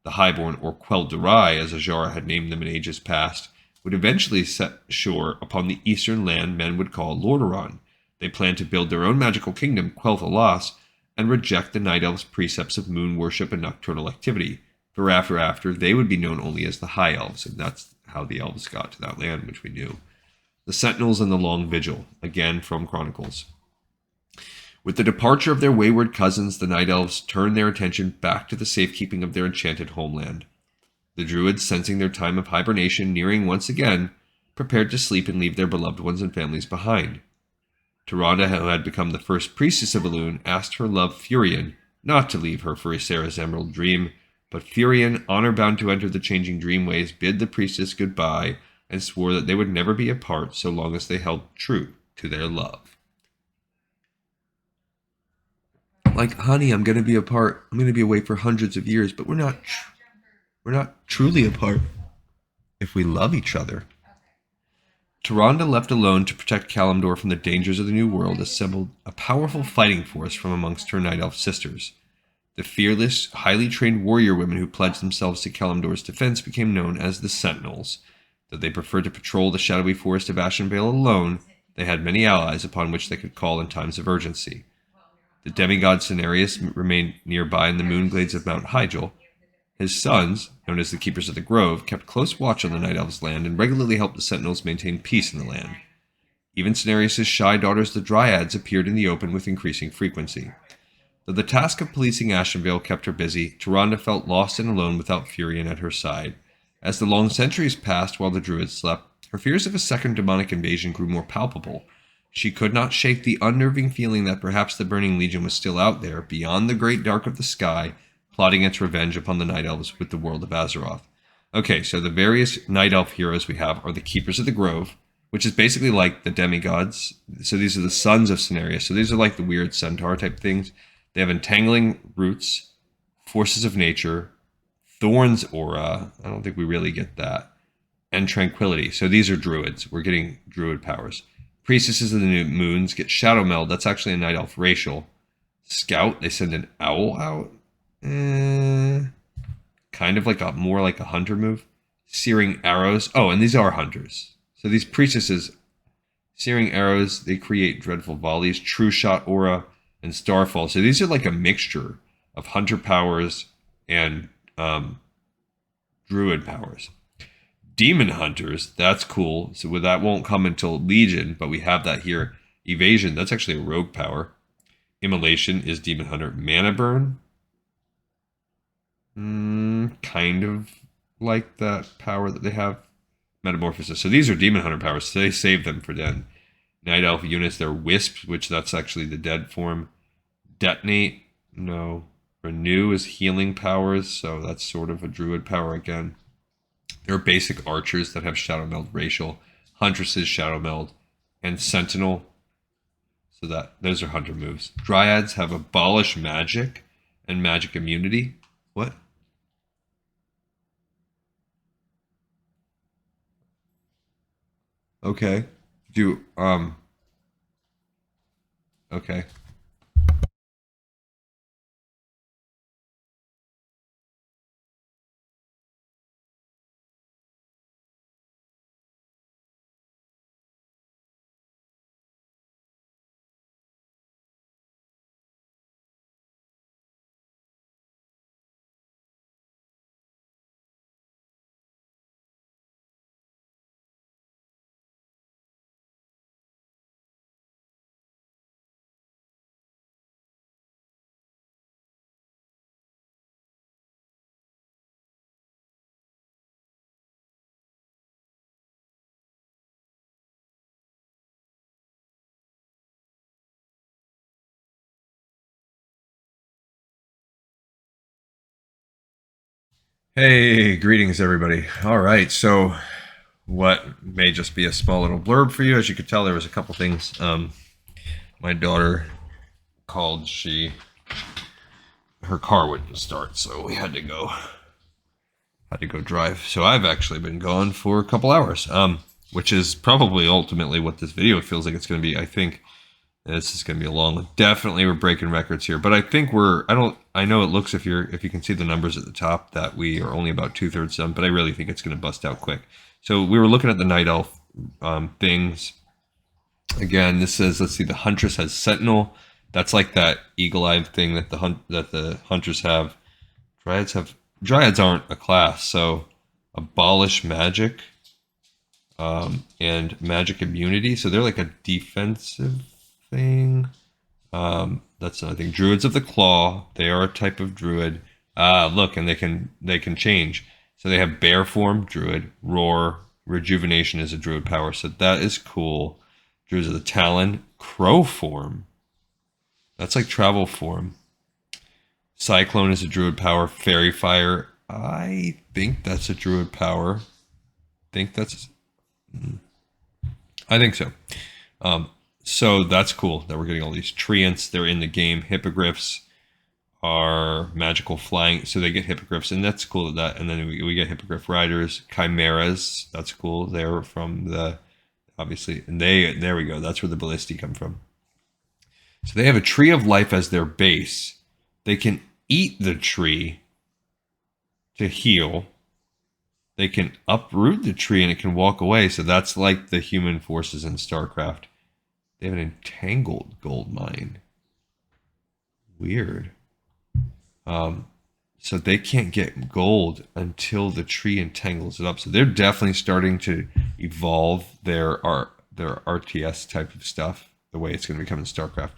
The Highborn, or Quel'Darai, as Azshara had named them in ages past, would eventually set shore upon the eastern land men would call Lordaeron. They planned to build their own magical kingdom, Quel'Thalas, and reject the Night Elves' precepts of moon worship and nocturnal activity. After, they would be known only as the High Elves, and that's how the elves got to that land, which we knew. The Sentinels and the Long Vigil, again from Chronicles. With the departure of their wayward cousins, the Night Elves turned their attention back to the safekeeping of their enchanted homeland. The Druids, sensing their time of hibernation nearing once again, prepared to sleep and leave their beloved ones and families behind. Tyrande, who had become the first priestess of Elune, asked her love Furion not to leave her for Ysera's emerald dream, but Furion, honor-bound to enter the changing dreamways, bid the priestess goodbye and swore that they would never be apart so long as they held true to their love. Like, honey, I'm going to be apart. I'm going to be away for hundreds of years, but we're not truly apart if we love each other. Tyrande, left alone to protect Kalimdor from the dangers of the New World, assembled a powerful fighting force from amongst her Night Elf sisters. The fearless, highly trained warrior women who pledged themselves to Kalimdor's defense became known as the Sentinels. Though they preferred to patrol the shadowy forest of Ashenvale alone, they had many allies upon which they could call in times of urgency. The demigod Cenarius remained nearby in the moonglades of Mount Hyjal. His sons, known as the Keepers of the Grove, kept close watch on the Night Elves' land and regularly helped the Sentinels maintain peace in the land. Even Cenarius' shy daughters, the Dryads, appeared in the open with increasing frequency. Though the task of policing Ashenvale kept her busy, Tyrande felt lost and alone without Furion at her side. As the long centuries passed while the Druids slept, her fears of a second demonic invasion grew more palpable. She could not shake the unnerving feeling that perhaps the Burning Legion was still out there, beyond the great dark of the sky, plotting its revenge upon the Night Elves with the world of Azeroth. Okay, so the various Night Elf heroes we have are the Keepers of the Grove, which is basically like the demigods. So these are the sons of Cenarius. So these are like the weird centaur type things. They have Entangling Roots, Forces of Nature, Thorn's Aura. I don't think we really get that. And Tranquility. So these are druids. We're getting druid powers. Priestesses of the New Moons get Shadow Meld. That's actually a Night Elf racial. Scout, they send an owl out. Kind of like more like a hunter move. Searing Arrows. Oh, and these are hunters. So these priestesses, Searing Arrows, they create Dreadful Volleys, True Shot Aura, and Starfall. So these are like a mixture of hunter powers and druid powers. Demon Hunters, that's cool. So that won't come until Legion, but we have that here. Evasion, that's actually a rogue power. Immolation is Demon Hunter. Mana Burn, kind of like that power that they have. Metamorphosis. So these are Demon Hunter powers. So they save them for then. Night Elf units, they're Wisps, which that's actually the dead form. Detonate, no. Renew is healing powers, so that's sort of a druid power again. There are basic archers that have Shadow Meld racial. Huntresses, Shadow Meld. And Sentinel. So that those are hunter moves. Dryads have Abolish Magic and Magic Immunity. What? Okay. Okay. Hey, greetings, everybody. All right, so what may just be a small little blurb for you. As you could tell, there was a couple things. My daughter called. Her car wouldn't start, so we had to go drive. So I've actually been gone for a couple hours, which is probably ultimately what this video feels like it's going to be. I think this is going to be a long one. Definitely we're breaking records here, but I think I know it looks, if you can see the numbers at the top, that we are only about 2/3 done, but I really think it's going to bust out quick. So we were looking at the Night Elf things. Again, this says, let's see, the Huntress has Sentinel. That's like that eagle-eyed thing that the hunters have. Dryads have Dryads aren't a class, so abolish magic and magic immunity. So they're like a defensive thing. That's another thing. Druids of the Claw. They are a type of druid. Look, and they can change. So they have bear form, druid, roar, rejuvenation is a druid power. So that is cool. Druids of the Talon, crow form. That's like travel form. Cyclone is a druid power. Fairy fire. I think that's a druid power. Think that's. I think so. So that's cool that we're getting all these treants. They're in the game. Hippogriffs are magical flying, so they get hippogriffs, and that's cool. That, and then we get hippogriff riders, chimeras. That's cool. They're from the obviously, and there we go. That's where the ballisti come from. So they have a tree of life as their base. They can eat the tree to heal. They can uproot the tree and it can walk away. So that's like the human forces in StarCraft. They have an entangled gold mine. Weird. So they can't get gold until the tree entangles it up. So they're definitely starting to evolve their RTS type of stuff, the way it's going to become in StarCraft.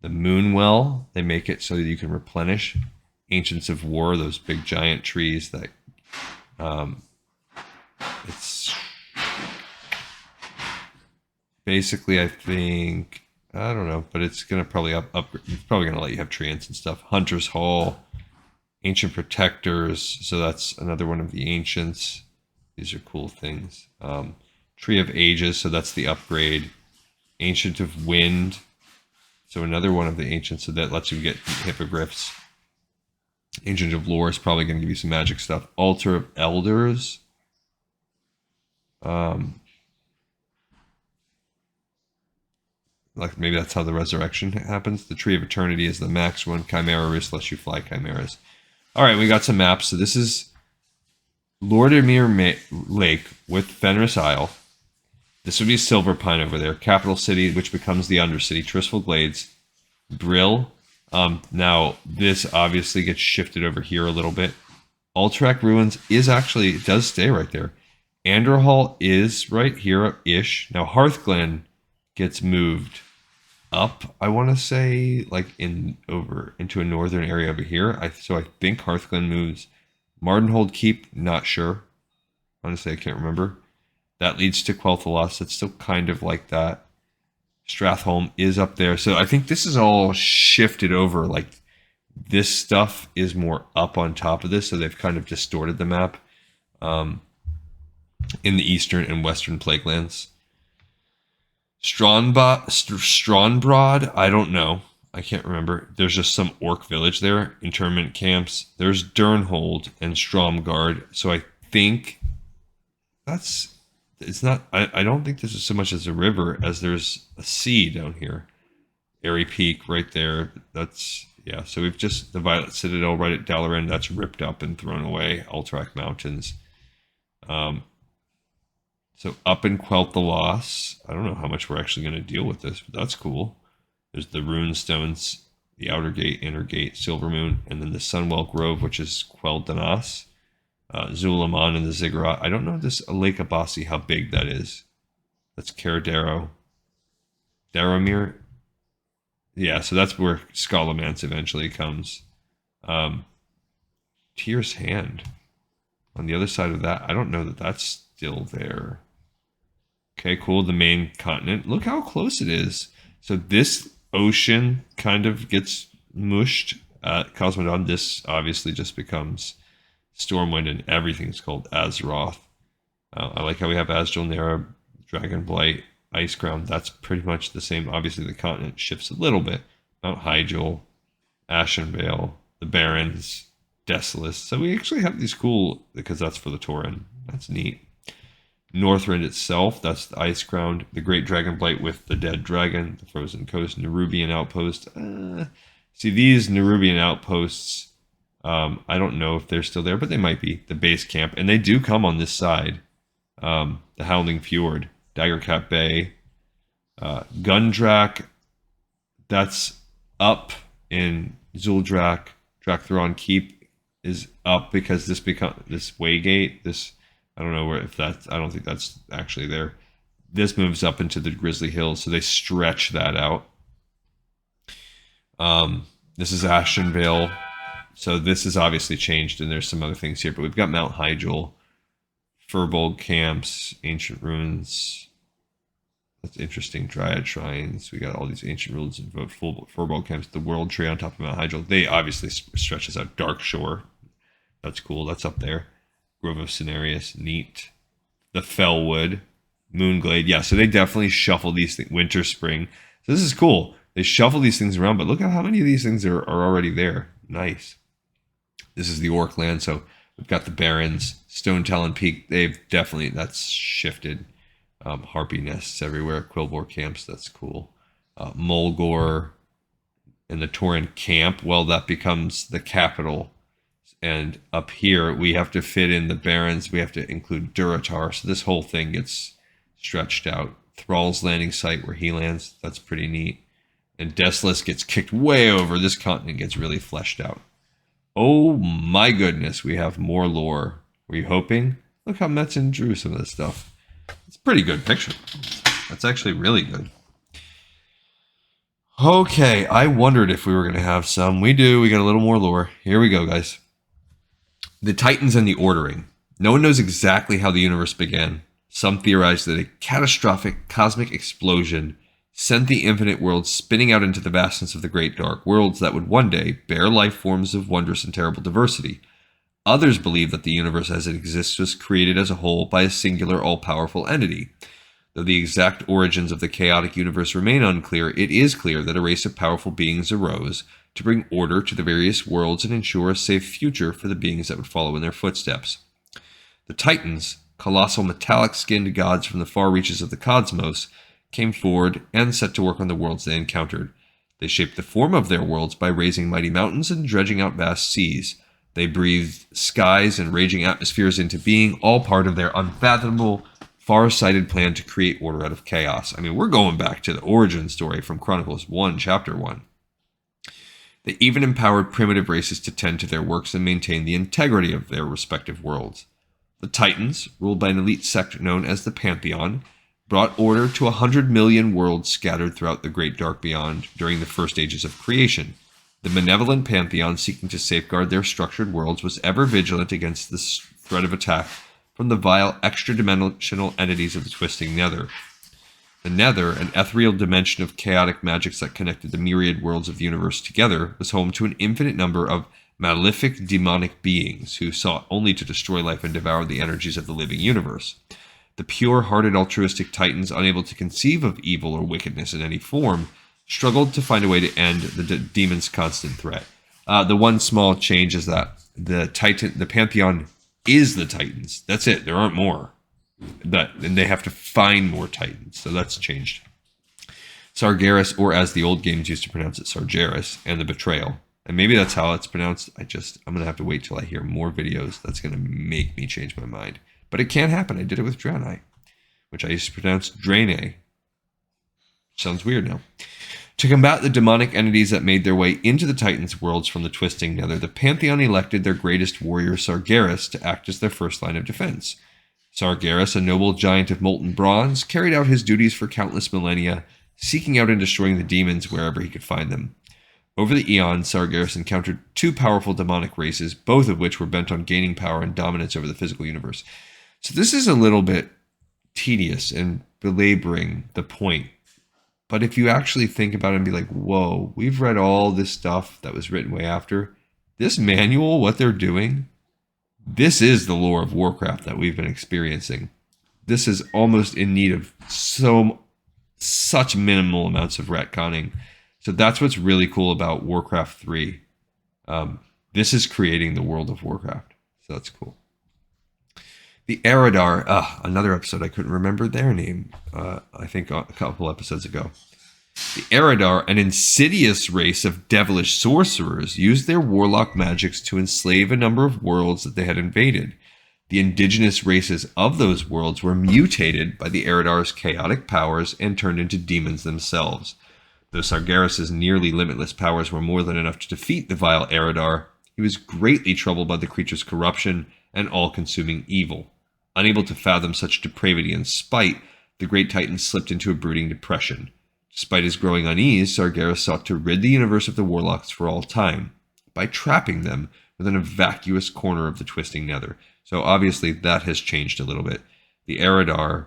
The Moonwell, they make it so that you can replenish. Ancients of War, those big giant trees that it's basically, I think, I don't know, but it's gonna probably it's probably gonna let you have treants and stuff. Hunter's Hall, Ancient Protectors, so that's another one of the ancients. These are cool things. Tree of Ages, so that's the upgrade. Ancient of Wind, so another one of the ancients, so that lets you get hippogriffs. Ancient of Lore is probably going to give you some magic stuff. Altar of Elders. Like maybe that's how the resurrection happens. The Tree of Eternity is the max one. Chimera wrist lets you fly chimeras. All right, we got some maps. So this is Lordimir Lake with Fenris Isle. This would be Silver Pine over there. Capital City, which becomes the Undercity. Tristful Glades. Brill. Now, this obviously gets shifted over here a little bit. Alterac Ruins is actually, it does stay right there. Anderhall is right here-ish. Now, Hearthglen gets moved up, I want to say, like into a northern area over here. So I think Hearthglen moves. Mardenhold Keep, not sure. Honestly, I can't remember. That leads to Quel'Thalas. It's still kind of like that. Stratholme is up there. So I think this is all shifted over. Like this stuff is more up on top of this. So they've kind of distorted the map in the eastern and western Plaguelands. Strawnbrod, I don't know. I can't remember. There's just some orc village there. Internment camps. There's Durnhold and Stromgard. So I think it's not, I don't think this is so much as a river as there's a sea down here. Airy Peak right there. That's, yeah. So we've just, the Violet Citadel right at Dalaran, that's ripped up and thrown away. Alterac Mountains. So up in Quel'Thalas, I don't know how much we're actually going to deal with this, but that's cool. There's the Rune Stones, the Outer Gate, Inner Gate, Silvermoon, and then the Sunwell Grove, which is Quel'Danas. Zulaman and the Ziggurat. I don't know this Lake Abasi, how big that is. That's Caradero. Daramir. Yeah, so that's where Scallamance eventually comes. Tyr's Hand. On the other side of that, I don't know that that's still there. Okay, cool. The main continent. Look how close it is. So this ocean kind of gets mushed at Cosmodon. This obviously just becomes Stormwind, and everything's called Azeroth. I like how we have Azjol Nera, Dragonblight, Icecrown. That's pretty much the same. Obviously, the continent shifts a little bit. Mount Hyjal, Ashenvale, the Barrens, Desolus. So we actually have these cool, because that's for the Tauren. That's neat. Northrend itself, that's the Icecrown, the Great Dragonblight with the Dead Dragon, the Frozen Coast, Nerubian Outpost. See, these Nerubian Outposts, I don't know if they're still there, but they might be. The base camp, and they do come on this side. The Howling Fjord, Daggercap Bay, Gundrak, that's up in Zuldrak. Drakthron Keep is up because this waygate, this, I don't know where, if that's, I don't think that's actually there. This moves up into the Grizzly Hills, so they stretch that out. This is Ashenvale, so this is obviously changed, and there's some other things here, but we've got Mount Hyjal, Furbolg camps, ancient ruins. That's interesting. Dryad shrines. We got all these ancient ruins and Furbolg camps. The World Tree on top of Mount Hyjal. They obviously stretches out. Dark Shore. That's cool. That's up there. Grove of Cenarius. Neat. The Fellwood. Moonglade. Yeah, so they definitely shuffle these things. Winter, spring. So this is cool. They shuffle these things around, but look at how many of these things are already there. Nice. This is the Orc land, so we've got the Barrens, Stone Talon Peak. They've definitely, that's shifted. Harpy nests everywhere. Quilboar camps, that's cool. Mulgore and the Tauren camp. Well, that becomes the capital. And up here, we have to fit in the Barrens. We have to include Durotar. So this whole thing gets stretched out. Thrall's landing site where he lands. That's pretty neat. And Desolus gets kicked way over. This continent gets really fleshed out. Oh my goodness, we have more lore. Were you hoping? Look how Metzen drew some of this stuff. It's a pretty good picture. That's actually really good. Okay, I wondered if we were going to have some. We do. We got a little more lore. Here we go, guys. The Titans and the Ordering. No one knows exactly how the universe began. Some theorize that a catastrophic cosmic explosion sent the infinite worlds spinning out into the vastness of the great dark, worlds that would one day bear life forms of wondrous and terrible diversity. Others believe that the universe as it exists was created as a whole by a singular all-powerful entity. Though the exact origins of the chaotic universe remain unclear, it is clear that a race of powerful beings arose to bring order to the various worlds and ensure a safe future for the beings that would follow in their footsteps. The Titans, colossal metallic-skinned gods from the far reaches of the cosmos, came forward and set to work on the worlds they encountered. They shaped the form of their worlds by raising mighty mountains and dredging out vast seas. They breathed skies and raging atmospheres into being, all part of their unfathomable, far-sighted plan to create order out of chaos. I mean, we're going back to the origin story from Chronicles 1, Chapter 1. They even empowered primitive races to tend to their works and maintain the integrity of their respective worlds. The Titans, ruled by an elite sect known as the Pantheon, brought order to 100 million worlds scattered throughout the great dark beyond during the first ages of creation. The benevolent Pantheon, seeking to safeguard their structured worlds, was ever vigilant against the threat of attack from the vile extra-dimensional entities of the twisting Nether. The Nether, an ethereal dimension of chaotic magics that connected the myriad worlds of the universe together, was home to an infinite number of malefic demonic beings who sought only to destroy life and devour the energies of the living universe. The pure-hearted altruistic Titans, unable to conceive of evil or wickedness in any form, struggled to find a way to end the demon's constant threat. The one small change is that the Pantheon is the Titans. That's it. There aren't more. And they have to find more Titans. So that's changed. Sargeras, or as the old games used to pronounce it, Sargeras, and the Betrayal. And maybe that's how it's pronounced. I'm going to have to wait till I hear more videos. That's going to make me change my mind. But it can happen. I did it with Draenei, which I used to pronounce Draenei. Sounds weird now. To combat the demonic entities that made their way into the Titans' worlds from the twisting Nether, the Pantheon elected their greatest warrior, Sargeras, to act as their first line of defense. Sargeras, a noble giant of molten bronze, carried out his duties for countless millennia, seeking out and destroying the demons wherever he could find them. Over the eons, Sargeras encountered two powerful demonic races, both of which were bent on gaining power and dominance over the physical universe. So this is a little bit tedious and belaboring the point. But if you actually think about it and be like, whoa, we've read all this stuff that was written way after. This manual, what they're doing, this is the lore of Warcraft that we've been experiencing. This is almost in need of such minimal amounts of retconning. So that's what's really cool about Warcraft 3. This is creating the world of Warcraft. So that's cool. The Eridar, another episode I couldn't remember their name, I think a couple episodes ago. The Eridar, an insidious race of devilish sorcerers, used their warlock magics to enslave a number of worlds that they had invaded. The indigenous races of those worlds were mutated by the Eridar's chaotic powers and turned into demons themselves. Though Sargeras' nearly limitless powers were more than enough to defeat the vile Eridar, He was greatly troubled by the creature's corruption and all-consuming evil. Unable to fathom such depravity and spite, the great titan slipped into a brooding depression. Despite his growing unease, Sargeras sought to rid the universe of the warlocks for all time, by trapping them within a vacuous corner of the twisting nether. So obviously that has changed a little bit. The Eridar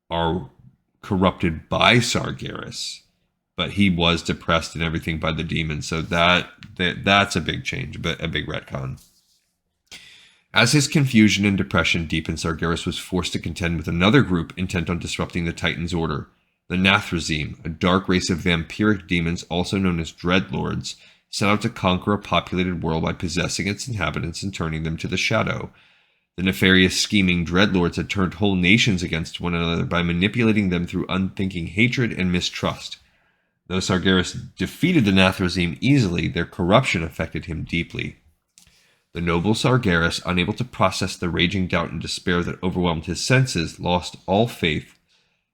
are corrupted by Sargeras, but he was depressed and everything by the demons. So that's a big change, but a big retcon. As his confusion and depression deepened, Sargeras was forced to contend with another group intent on disrupting the Titan's order. The Nathrazim, a dark race of vampiric demons also known as Dreadlords, set out to conquer a populated world by possessing its inhabitants and turning them to the shadow. The nefarious, scheming Dreadlords had turned whole nations against one another by manipulating them through unthinking hatred and mistrust. Though Sargeras defeated the Nathrazim easily, their corruption affected him deeply. The noble Sargeras, unable to process the raging doubt and despair that overwhelmed his senses, lost all faith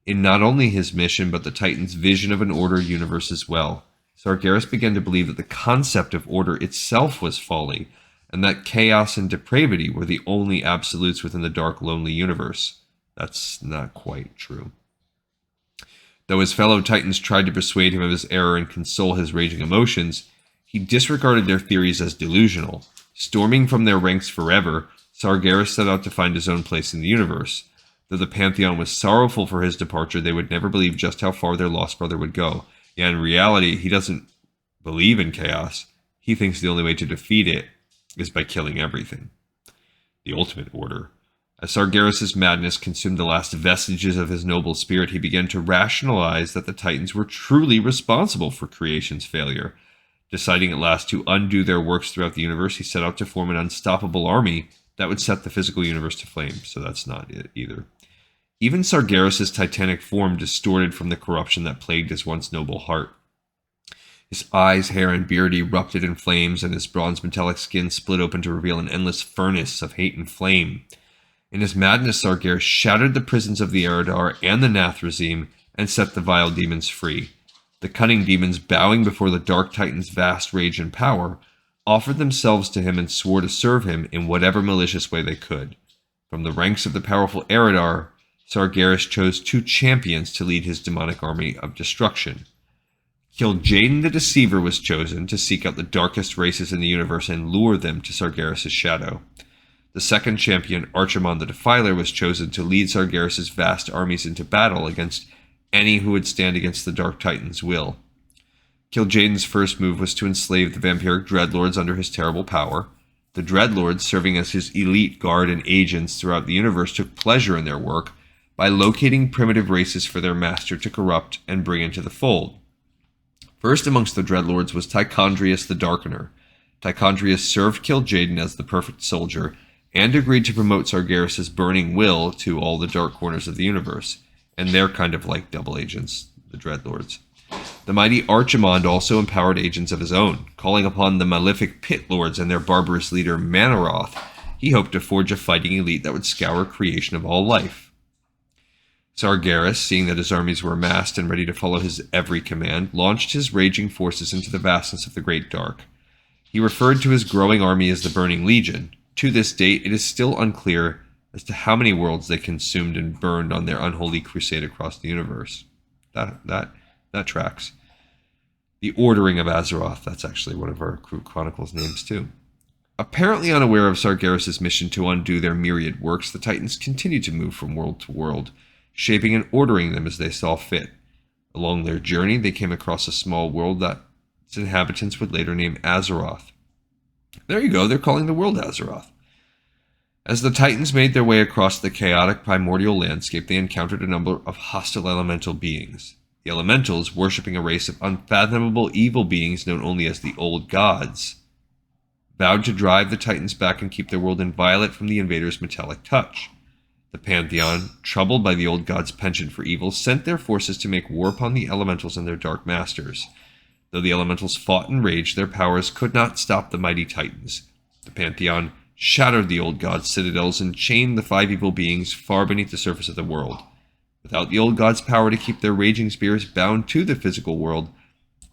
in not only his mission, but the Titan's vision of an order universe as well. Sargeras began to believe that the concept of order itself was folly, and that chaos and depravity were the only absolutes within the dark, lonely universe. That's not quite true. Though his fellow Titans tried to persuade him of his error and console his raging emotions, he disregarded their theories as delusional. Storming from their ranks forever, Sargeras set out to find his own place in the universe. Though the Pantheon was sorrowful for his departure, they would never believe just how far their lost brother would go. Yeah, in reality, he doesn't believe in chaos. He thinks the only way to defeat it is by killing everything. The ultimate order. As Sargeras' madness consumed the last vestiges of his noble spirit, he began to rationalize that the Titans were truly responsible for creation's failure. Deciding at last to undo their works throughout the universe, he set out to form an unstoppable army that would set the physical universe to flame. So that's not it either. Even Sargeras' titanic form distorted from the corruption that plagued his once noble heart. His eyes, hair, and beard erupted in flames, and his bronze metallic skin split open to reveal an endless furnace of hate and flame. In his madness, Sargeras shattered the prisons of the Eridar and the Nathrazim and set the vile demons free. The cunning demons, bowing before the Dark Titan's vast rage and power, offered themselves to him and swore to serve him in whatever malicious way they could. From the ranks of the powerful Eridar, Sargeras chose 2 champions to lead his demonic army of destruction. Kil'jaeden the Deceiver was chosen to seek out the darkest races in the universe and lure them to Sargeras' shadow. The second champion, Archimonde the Defiler, was chosen to lead Sargeras' vast armies into battle against any who would stand against the Dark Titan's will. Kil'jaeden's first move was to enslave the vampiric Dreadlords under his terrible power. The Dreadlords, serving as his elite guard and agents throughout the universe, took pleasure in their work by locating primitive races for their master to corrupt and bring into the fold. First amongst the Dreadlords was Tichondrius the Darkener. Tichondrius served Kil'jaeden as the perfect soldier and agreed to promote Sargeras' burning will to all the dark corners of the universe. And they're kind of like double agents, the Dreadlords. The mighty Archimonde also empowered agents of his own. Calling upon the malefic Pit Lords and their barbarous leader Manaroth, he hoped to forge a fighting elite that would scour creation of all life. Sargeras, seeing that his armies were amassed and ready to follow his every command, launched his raging forces into the vastness of the Great Dark. He referred to his growing army as the Burning Legion. To this date, it is still unclear as to how many worlds they consumed and burned on their unholy crusade across the universe. That tracks. The Ordering of Azeroth, that's actually one of our Crew Chronicles names too. Apparently unaware of Sargeras' mission to undo their myriad works, the Titans continued to move from world to world, shaping and ordering them as they saw fit. Along their journey, they came across a small world that its inhabitants would later name Azeroth. There you go, they're calling the world Azeroth. As the Titans made their way across the chaotic primordial landscape, they encountered a number of hostile elemental beings. The elementals, worshipping a race of unfathomable evil beings known only as the Old Gods, vowed to drive the Titans back and keep their world inviolate from the invaders' metallic touch. The Pantheon, troubled by the Old Gods' penchant for evil, sent their forces to make war upon the elementals and their dark masters. Though the elementals fought and raged, their powers could not stop the mighty Titans. The Pantheon shattered the Old Gods' citadels and chained the 5 evil beings far beneath the surface of the world. Without the Old Gods' power to keep their raging spears bound to the physical world,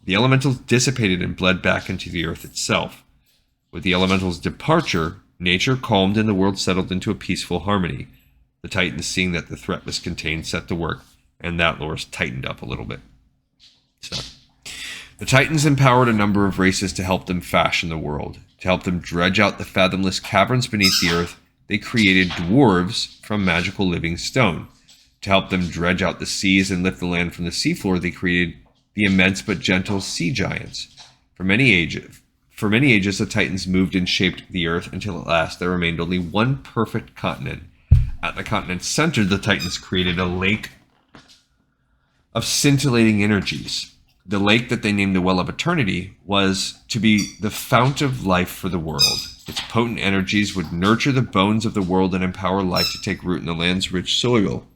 the elementals dissipated and bled back into the earth itself. With the elemental's departure, nature calmed and the world settled into a peaceful harmony. The Titans, seeing that the threat was contained, set to work, and that lore's tightened up a little bit. So, the Titans empowered a number of races to help them fashion the world. To help them dredge out the fathomless caverns beneath the earth, they created dwarves from magical living stone. To help them dredge out the seas and lift the land from the seafloor, they created the immense but gentle sea giants. For many ages, the Titans moved and shaped the earth until at last there remained only one perfect continent. At the continent's center, the Titans created a lake of scintillating energies. The lake that they named the Well of Eternity was to be the fount of life for the world. Its potent energies would nurture the bones of the world and empower life to take root in the land's rich soil.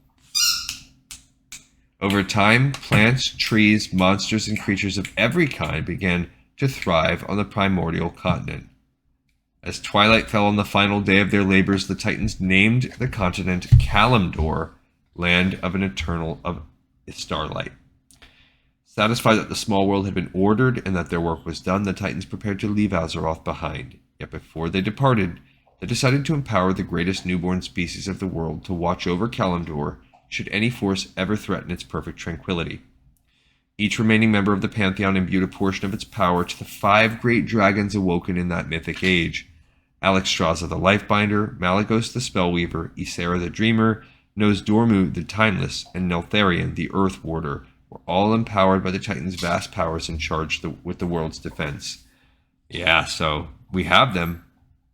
Over time, plants, trees, monsters, and creatures of every kind began to thrive on the primordial continent. As twilight fell on the final day of their labors, the Titans named the continent Kalimdor, land of starlight. Satisfied that the small world had been ordered and that their work was done, the Titans prepared to leave Azeroth behind. Yet before they departed, they decided to empower the greatest newborn species of the world to watch over Kalimdor should any force ever threaten its perfect tranquility. Each remaining member of the Pantheon imbued a portion of its power to the 5 great dragons awoken in that mythic age. Alexstrasza the Lifebinder, Malygos the Spellweaver, Ysera the Dreamer, Nosdormu the Timeless, and Neltharion the Earth Warder were all empowered by the Titans' vast powers and charged with the world's defense. Yeah, so we have them,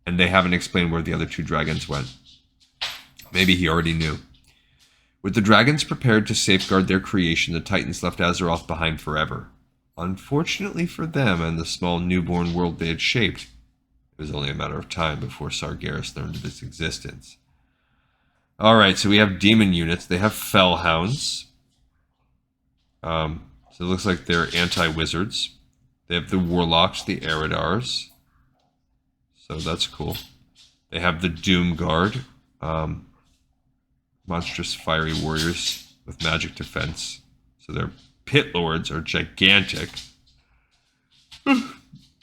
and they haven't explained where the other 2 dragons went. Maybe he already knew. With the dragons prepared to safeguard their creation, the Titans left Azeroth behind forever. Unfortunately for them and the small newborn world they had shaped, it was only a matter of time before Sargeras learned of its existence. Alright, so we have demon units. They have Fellhounds. So it looks like they're anti-wizards. They have the Warlocks, the Eridars. So that's cool. They have the Doom Guard. Monstrous fiery warriors with magic defense. So their pit lords are gigantic.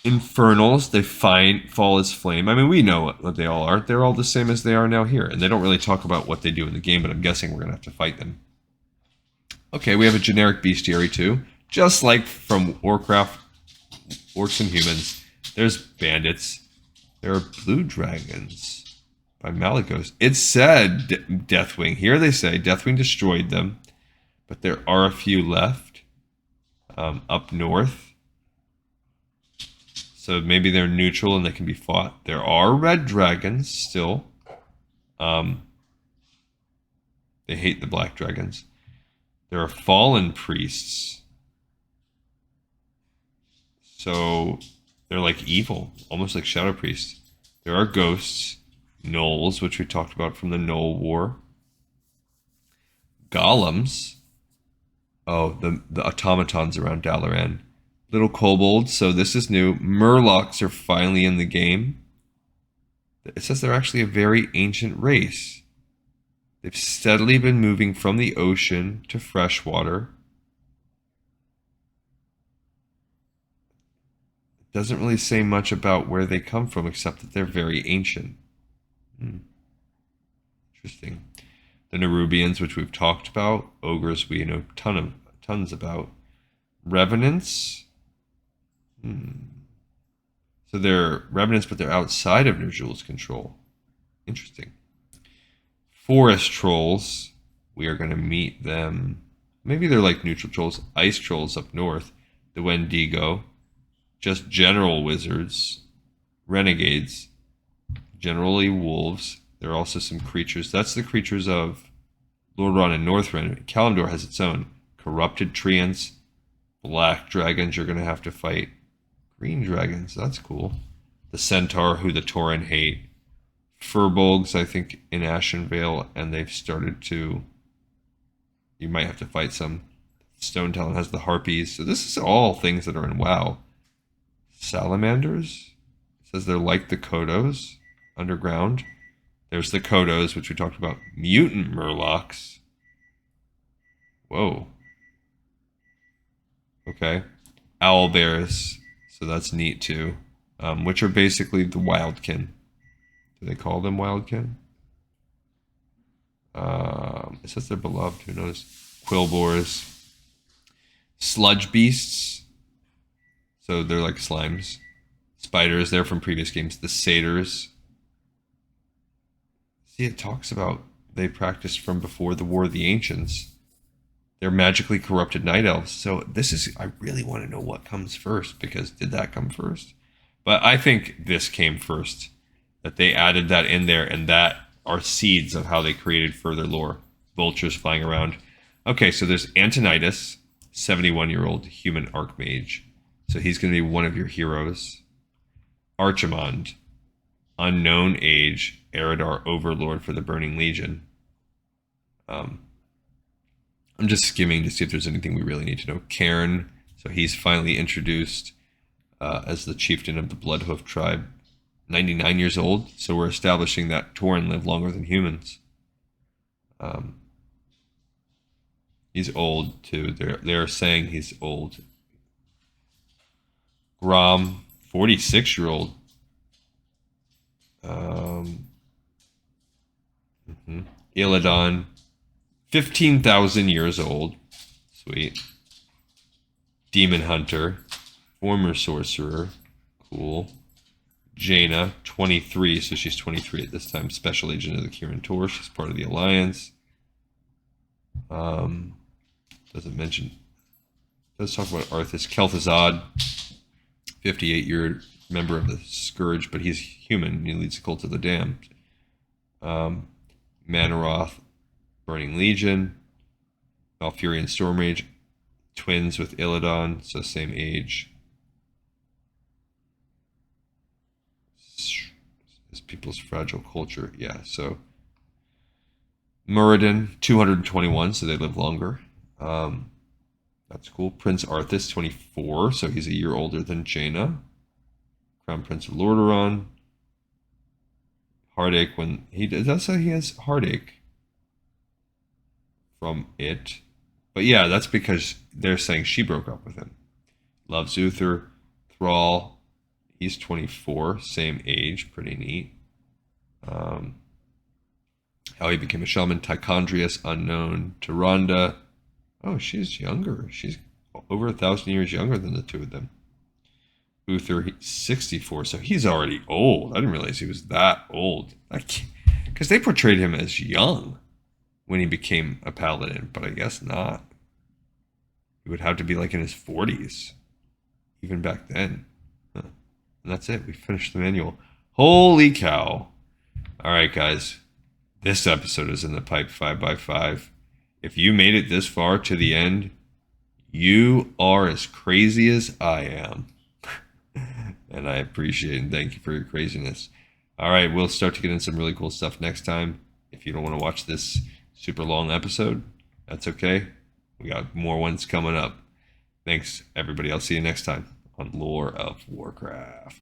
Infernals, they fall as flame. I mean, we know what they all are. They're all the same as they are now here. And they don't really talk about what they do in the game, but I'm guessing we're going to have to fight them. Okay, we have a generic bestiary too. Just like from Warcraft, Orcs and Humans. There's bandits. There are blue dragons by Malygos. It said Deathwing. Here they say Deathwing destroyed them, but there are a few left up north. So maybe they're neutral and they can be fought. There are red dragons still. They hate the black dragons. There are fallen priests. So they're like evil, almost like shadow priests. There are ghosts, gnolls, which we talked about from the Gnoll War. Golems. Oh, the automatons around Dalaran. Little kobolds, so this is new. Murlocs are finally in the game. It says they're actually a very ancient race. They've steadily been moving from the ocean to freshwater. It doesn't really say much about where they come from, except that they're very ancient. Interesting. The Nerubians, which we've talked about. Ogres, we know tons about. Revenants. So they're revenants, but they're outside of Ner'zhul's control. Interesting. Forest trolls. We are going to meet them. Maybe they're like neutral trolls. Ice trolls up north. The Wendigo. Just general wizards. Renegades. Generally wolves. There are also some creatures. That's the creatures of Lordaeron and Northrend. Kalimdor has its own. Corrupted treants. Black dragons you're going to have to fight. Green dragons, that's cool. The Centaur, who the Tauren hate. Furbolgs, I think, in Ashenvale, and they've started to... You might have to fight some. Stone Talon has the Harpies. So this is all things that are in WoW. Salamanders? It says they're like the Kodos, underground. There's the Kodos, which we talked about. Mutant Murlocs. Whoa. Okay. Owlbears. So that's neat too. which are basically the wildkin. Do they call them wildkin? It says they're beloved. Who knows? Quillbores. Sludge beasts. So they're like slimes. Spiders, they're from previous games. The satyrs. See, it talks about they practiced from before the War of the Ancients. They're magically corrupted night elves. So this is, I really want to know what comes first, because did that come first? But I think this came first. That they added that in there, and that are seeds of how they created further lore. Vultures flying around. Okay, so there's Antonidas, 71-year-old human archmage. So he's going to be one of your heroes. Archimond, unknown age, Eridar overlord for the Burning Legion. I'm just skimming to see if there's anything we really need to know. Cairn, so he's finally introduced as the chieftain of the Bloodhoof tribe. 99 years old, so we're establishing that Tauren live longer than humans. He's old too. They're saying he's old. Grom, 46-year-old. Illidan, 15,000 years old. Sweet. Demon Hunter, former sorcerer. Cool. Jaina, 23, so she's 23 at this time. Special agent of the Kirin Tor. She's part of the Alliance. Doesn't mention. Let's talk about Arthas. Kel'Thuzad, 58-year member of the Scourge, but he's human. He leads the Cult of the Damned. Manaroth, Burning Legion. Malfurion Stormrage, twins with Illidan, so same age. Is people's fragile culture. Yeah, so Muradin, 221, so they live longer. That's cool. Prince Arthas, 24, so he's a year older than Jaina. Crown Prince of Lordaeron. Heartache, when he does say he has heartache from it. But yeah, that's because they're saying she broke up with him. Loves Uther. Thrall, he's 24, same age, pretty neat. How he became a shaman. Tichondrius, unknown. Tyrande, oh, she's younger. She's over 1,000 years younger than the two of them. Uther, 64, so he's already old. I didn't realize he was that old. Because they portrayed him as young when he became a paladin, but I guess not. He would have to be like in his 40s, even back then. Huh. And that's it. We finished the manual. Holy cow. All right, guys. This episode is in the pipe 5x5. If you made it this far to the end, you are as crazy as I am. And I appreciate and thank you for your craziness. All right, we'll start to get in some really cool stuff next time. If you don't want to watch this super long episode, that's okay. We got more ones coming up. Thanks, everybody. I'll see you next time on Lore of Warcraft.